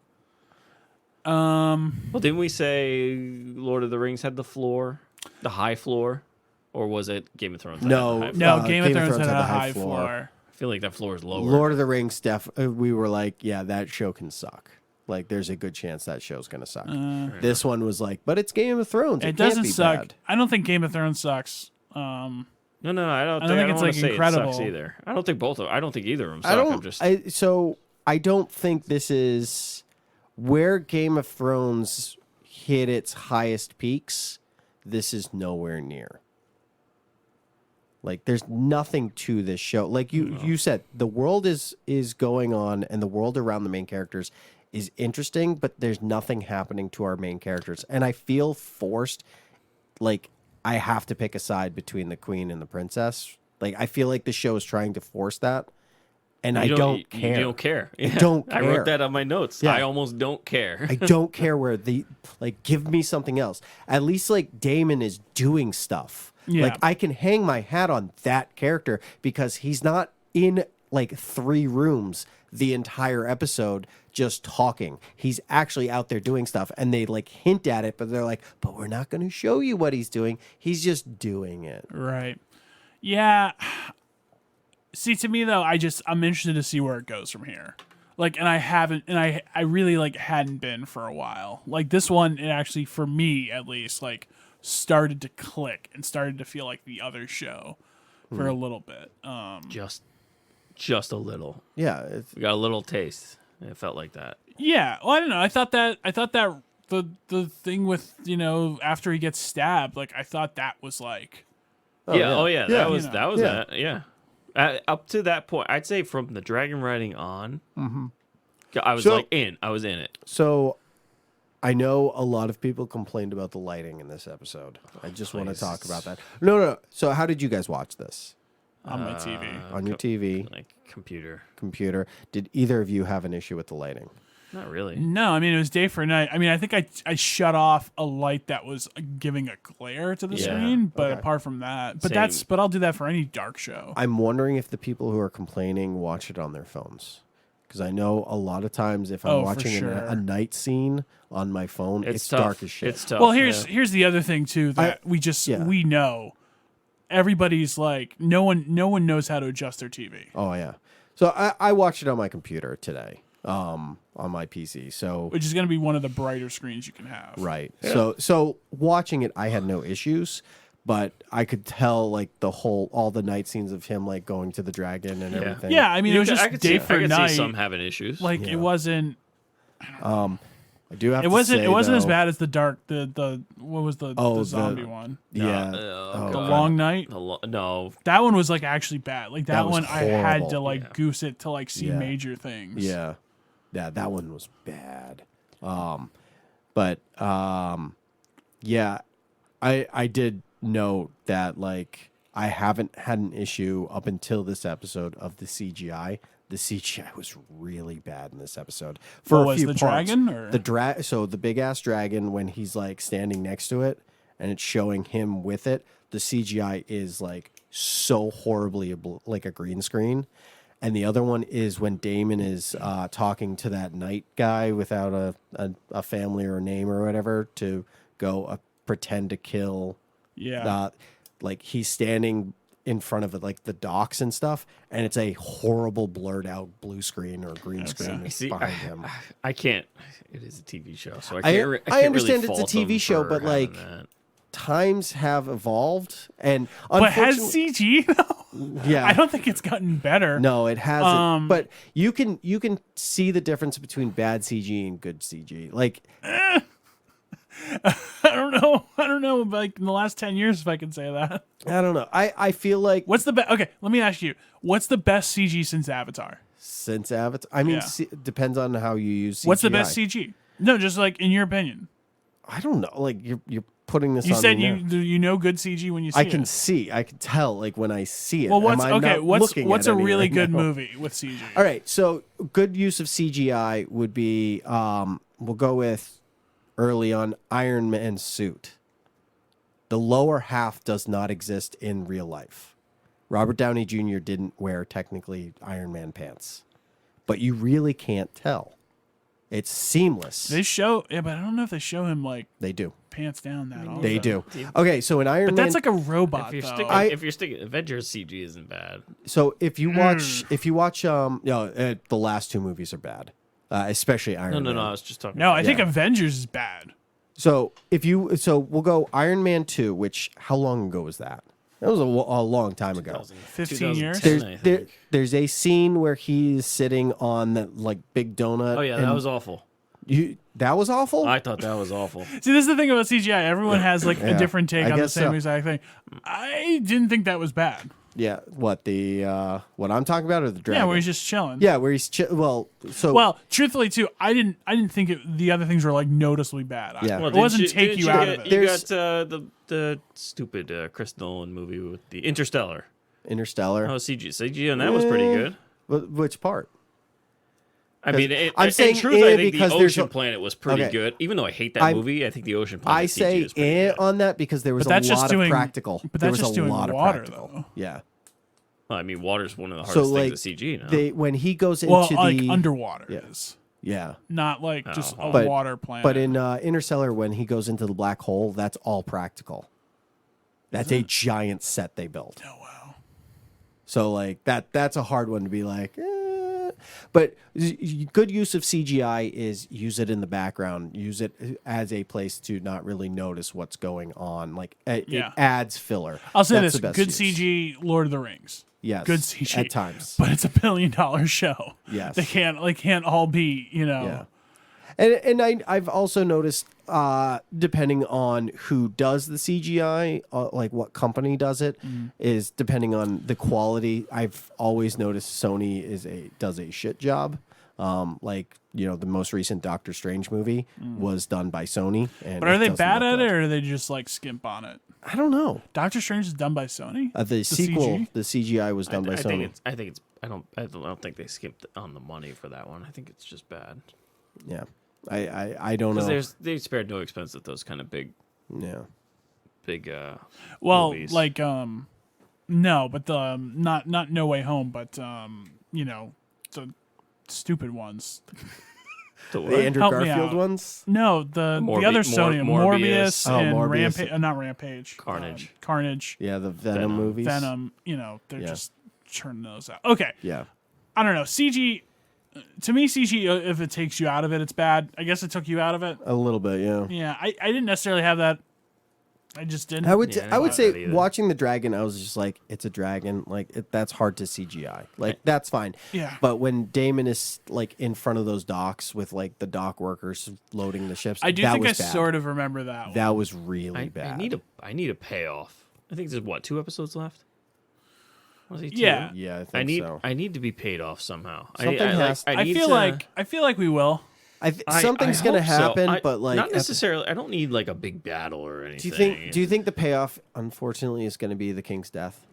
Um, Well, didn't we say Lord of the Rings had the floor, the high floor, or was it Game of Thrones? that had No, the high floor? no, Game of Thrones had a high floor. I feel like that floor is lower. Lord of the Rings stuff, we were like, yeah, that show can suck. Like, there's a good chance that show's gonna suck. This one was like, but it's Game of Thrones. It, It can't doesn't be suck. bad. I don't think Game of Thrones sucks. No, I don't think, think it's, wanna like, say incredible. It sucks either. I don't think both. I don't think either of them suck. I don't. I'm just. I don't think this is where Game of Thrones hit its highest peaks. This is nowhere near. Like, there's nothing to this show. Like you said, the world is going on, and the world around the main characters is interesting, but there's nothing happening to our main characters, and I feel forced. Like, I have to pick a side between the queen and the princess. Like, I feel like the show is trying to force that, and I don't care. You don't care. I don't I care. wrote that on my notes. Yeah. I almost don't care. I don't care where like, give me something else. At least like Damon is doing stuff. Yeah. Like, I can hang my hat on that character because he's not in like 3 rooms the entire episode just talking. He's actually out there doing stuff, and they like hint at it, but they're like, but we're not going to show you what he's doing. He's just doing it. Right. Yeah. See, to me though, I'm interested to see where it goes from here. Like, and I really like hadn't been for a while. Like this one, it actually, for me at least, like started to click and started to feel like the other show for a little bit. Just a little. Yeah. It's, We got a little taste. It felt like that. Yeah. Well, I don't know. I thought that the thing with, after he gets stabbed, like I thought that was like, Yeah. Oh yeah. Yeah. That was You know. that was Yeah. that. Yeah. Up to that point, I'd say from the dragon riding on, I was So- I was in it. so I know a lot of people complained about the lighting in this episode. I just want to talk about that. No. So how did you guys watch this? on my TV. On your TV, Like computer. computer. Did either of you have an issue with the lighting? Not really. No, I mean it was day for night. I mean, I think I shut off a light that was giving a glare to the Yeah. screen, but Okay. apart from that, but Same. but I'll do that for any dark show. I'm wondering if the people who are complaining watch it on their phones. Because I know a lot of times if I'm Oh, for watching sure. a night scene on my phone, it's tough. dark as shit. It's tough. Well, yeah. here's the other thing too that yeah. we know. Everybody's like no one knows how to adjust their TV. Oh, yeah. So I watched it on my computer today, on my PC. So, Which is going to be one of the brighter screens you can have. right. So watching it, I had no issues. But I could tell, like, all the night scenes of him, like, going to the dragon and everything. Yeah, I mean it was I just could day see, for I could night. see some having issues. Like it wasn't. I do have It to wasn't. say, It wasn't as though, bad as the what was the zombie one? Yeah. Oh, The God. Long Night. No. That one was like actually bad. Like that was one, I had to horrible. like goose it to like see Yeah. major things. Yeah. Yeah, that one was bad. Yeah, I did note that like I haven't had an issue up until this episode of the CGI. The CGI was really bad in this episode. For What a was few the parts. dragon, or? So the big ass dragon, when he's like standing next to it and it's showing him with it, the CGI is like so horribly like a green screen. And the other one is when Damon is talking to that knight guy without a family or a name or whatever to go pretend to kill. Yeah. Like he's standing in front of it, like the docks and stuff, and it's a horrible blurred out blue screen or green screen that's See, behind him. I can't. It is a TV show, so I I can't. I can't understand really it's a fault TV them show, for but, having like, that. Times have evolved, and But has unfortunately- CG though? yeah, I don't think it's gotten better. no, it hasn't. But you can see the difference between bad CG and good CG. Like, I don't know. Like in the last 10 years, if I can say that. I don't know. I feel like What's the best? Okay, let me ask you. What's the best CG since Avatar? since Avatar, I mean, Yeah. depends on how you use CGI. What's the best CG? No, just like in your opinion. I don't know. Like you're putting this. You on said me you now. do you know good CG when you see I it. can see. I can tell. Like when I see it. Well, what's Am I okay? not What's looking what's at a any really right good now? movie with CG? All right, so good use of CGI would be we'll go with early on Iron Man's suit. The lower half does not exist in real life. Robert Downey Jr. didn't wear technically Iron Man pants, but you really can't tell. It's seamless. They show, yeah, but I don't know if they show him like They do. pants down that often. They do. Okay, so in Iron But Man, that's like a robot If you're though. sticking, if you're sticking, Avengers CG isn't bad. so if you watch the last two movies are bad, especially Iron Man. No. I was just talking. No, I think Yeah. Avengers is bad. So we'll go Iron Man 2, which how long ago was that? That was a long time ago. 15 years? 2010, I think. There's a scene where he's sitting on that like big donut. Oh yeah, that was awful. that was awful. I thought that was awful. See, this is the thing about CGI. Everyone has like a different take I on the guess same so. exact thing. I didn't think that was bad. Yeah, what I'm talking about, or the dragon? Yeah, where he's just chilling. yeah, where he's Well, truthfully, too, I didn't think the other things were like noticeably bad. Yeah. It wasn't take you out of it. You There's- got the stupid Chris Nolan movie with the Interstellar. Interstellar. Oh, CG and that was pretty good. Which part? I mean, I'm in saying truth, I think because the there's Ocean a- Planet was pretty Okay. good. Even though I hate that I'm- movie, I think the Ocean Planet I CG say is pretty good. on that because there was But a that's just lot doing- of practical. but There that's was just a doing lot of water, practical. though. Yeah. Well, I mean, water's one of the So hardest like things with CG. No? they when he goes into Well, the like underwater Yeah. is yeah. not like just a But- water planet. But in Interstellar, when he goes into the black hole, that's all practical. That's a giant set they built. oh wow, So like that's a hard one to be like. But good use of CGI is use it in the background, use it as a place to not really notice what's going on. Like it adds filler. I'll say That's this: the best good use. CG, Lord of the Rings. Yes, Good CG at times. but it's $1 billion show. Yes. they can't all be Yeah. And I've also noticed, depending on who does the CGI, like what company does it, is depending on the quality. I've always noticed Sony does a shit job. Like the most recent Doctor Strange movie was done by Sony. And But are they doesn't bad look at good. it, or are they just like skimp on it? I don't know. Doctor Strange is done by Sony. The sequel, CG? the CGI was done by I think Sony. it's. I don't think they skipped on the money for that one. I think it's just bad Yeah, I don't know. because they spared no expense at those kind of big. Yeah. Well, movies. like no, but the not No Way Home, but the stupid ones. The The Andrew Help me Garfield out. ones. No, the other Sony, Morbius. Morbius Oh, and Morbius. Rampage, not Rampage, Carnage. Carnage, Yeah, the Venom Venom. movies. Venom. They're Yeah. just churning those out. Okay, Yeah. I don't know. CG, to me, CG, if it takes you out of it, it's bad. I guess it took you out of it. A little bit, yeah. Yeah, I didn't necessarily have that I just didn't. I would Yeah, I I would don't say like that either. watching the dragon, I was just like, it's a dragon. Like that's hard to CGI. Like that's fine. Yeah. But when Damon is like in front of those docks with like the dock workers loading the ships, I do that think I was bad. sort of remember that. That was really I bad. need a payoff. I think there's what 2 episodes left. Was he 2? Yeah. Yeah, I think so. I need to be paid off somehow. Something has- I need feel to- like we will. Something's gonna hope so. happen, but like not necessarily. I don't need like a big battle or anything. Do you think the payoff, unfortunately, is going to be the king's death?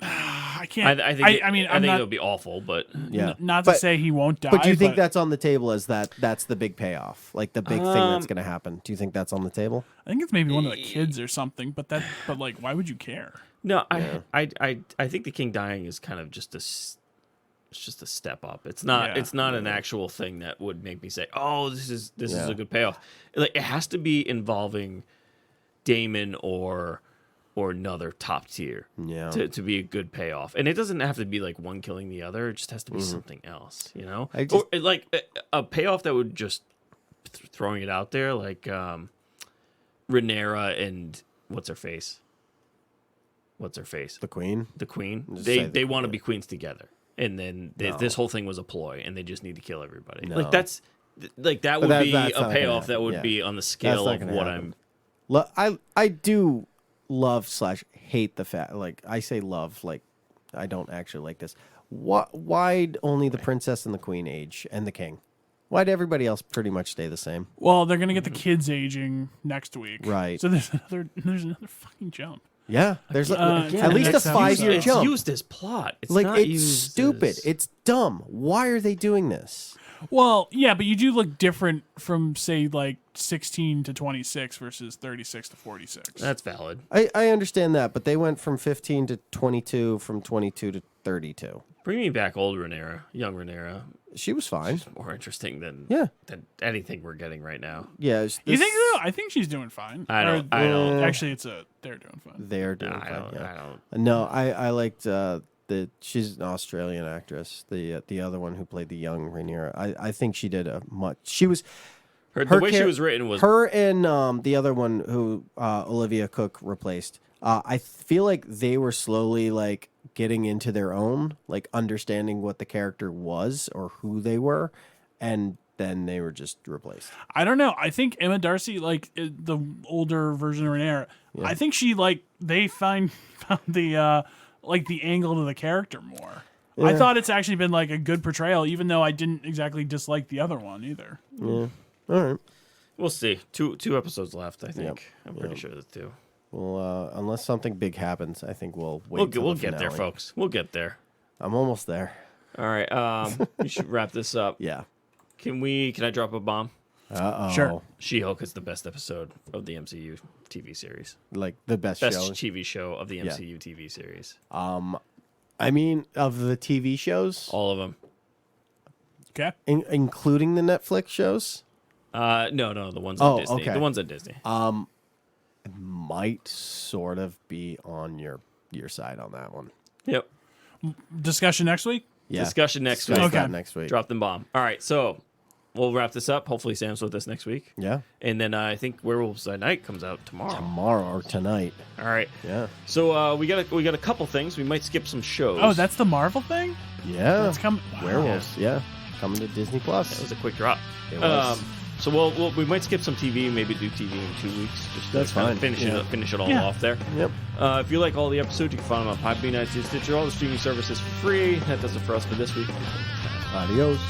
I can't. I think. I mean, I I'm think not. it'll be awful, but Yeah, Not to But- say he won't die. But do you think that's on the table as that's the big payoff, like the big thing that's Um, going to happen? Do you think that's on the table? I think it's maybe one of the kids or something. But like, why would you care? no. I think the king dying is kind of just it's just a step up. It's not. Yeah. It's not an actual thing that would make me say, "Oh, this is Yeah. a good payoff." Like it has to be involving Damon or another top tier. Yeah. To be a good payoff, and it doesn't have to be like one killing the other. It just has to be something else, you know. I just- Or like a payoff that would just throwing it out there, like Rhaenyra and what's her face? The queen. The queen. Just say They the want to queen. be queens together, and then this whole thing was a ploy, and they just need to kill everybody. No. Like that But would that- be that's a not gonna payoff that happen. would Yeah. be on the That's scale not of gonna what happen. I do love / hate the fact, like I say love, like I don't actually like this. Why'd only the princess and the queen age and the king? Why'd everybody else pretty much stay the same? Well, they're gonna get the kids aging next week, Right. So there's another fucking jump. Yeah, there's Again, at least a next episode. 5-year it's jump. used as plot. It's Like not it's used stupid. as- It's dumb. Why are they doing this? Well, yeah, but you do look different from say like 16 to 26 versus 36 to 46. That's valid. I understand that, but they went from 15 to 22, from 22 to 32. Bring me back old Rhaenyra, young Rhaenyra. She was fine. More interesting than Yeah. anything we're getting right now. Yeah. You think so? I think she's doing fine. I don't- Or- I don't- Actually, they're doing fine. they're doing No, fine? I don't. Yeah. I don't. No, I liked she's an Australian actress. The other one who played the young Rhaenyra. I think she did a much. She was The her way she char- was written was her and the other one who Olivia Cook replaced. I feel like they were slowly like getting into their own, like understanding what the character was or who they were, and then they were just replaced. I don't know. I think Emma Darcy, like the older version of Rhaenyra, I think she like they found the like the angle to the character more. I thought it's actually been like a good portrayal, even though I didn't exactly dislike the other one either. All right. We'll see. Two episodes left, I think. I'm pretty sure that's 2. Well, unless something big happens, I think we'll wait. We'll till we'll the get there, finale. folks. We'll get there. I'm almost there. All right. We should wrap this up. Yeah. Can I drop a bomb? Uh oh. Sure. She-Hulk is the best episode of the MCU TV series. Like the best Best show. TV show of the MCU TV series. I mean, of the TV shows, All of them. Okay. including the Netflix shows, No, the ones on Disney. okay. The ones on Disney. might sort of be on your side on that one. Yep. Discussion next week. Yeah. Discussion next Discuss week. that Okay. next week. Drop them bomb. All right, so we'll wrap this up. Hopefully Sam's with us next week. Yeah. And then I think Werewolves by Night comes out tomorrow. Tomorrow or tonight. All right. Yeah. So we got a couple things. We might skip some shows. Oh, that's the Marvel thing. Yeah. That's coming. Werewolves. Yeah. Coming to Disney Plus. That was a quick drop. It was. So we might skip some TV. Maybe do TV in 2 weeks. Just to That's kinda fine. Finish it all Yeah. off there. Yep. If you like all the episodes, you can find them on Podbean, iTunes, Stitcher, all the streaming services for free. That does it for us for this week. Adios.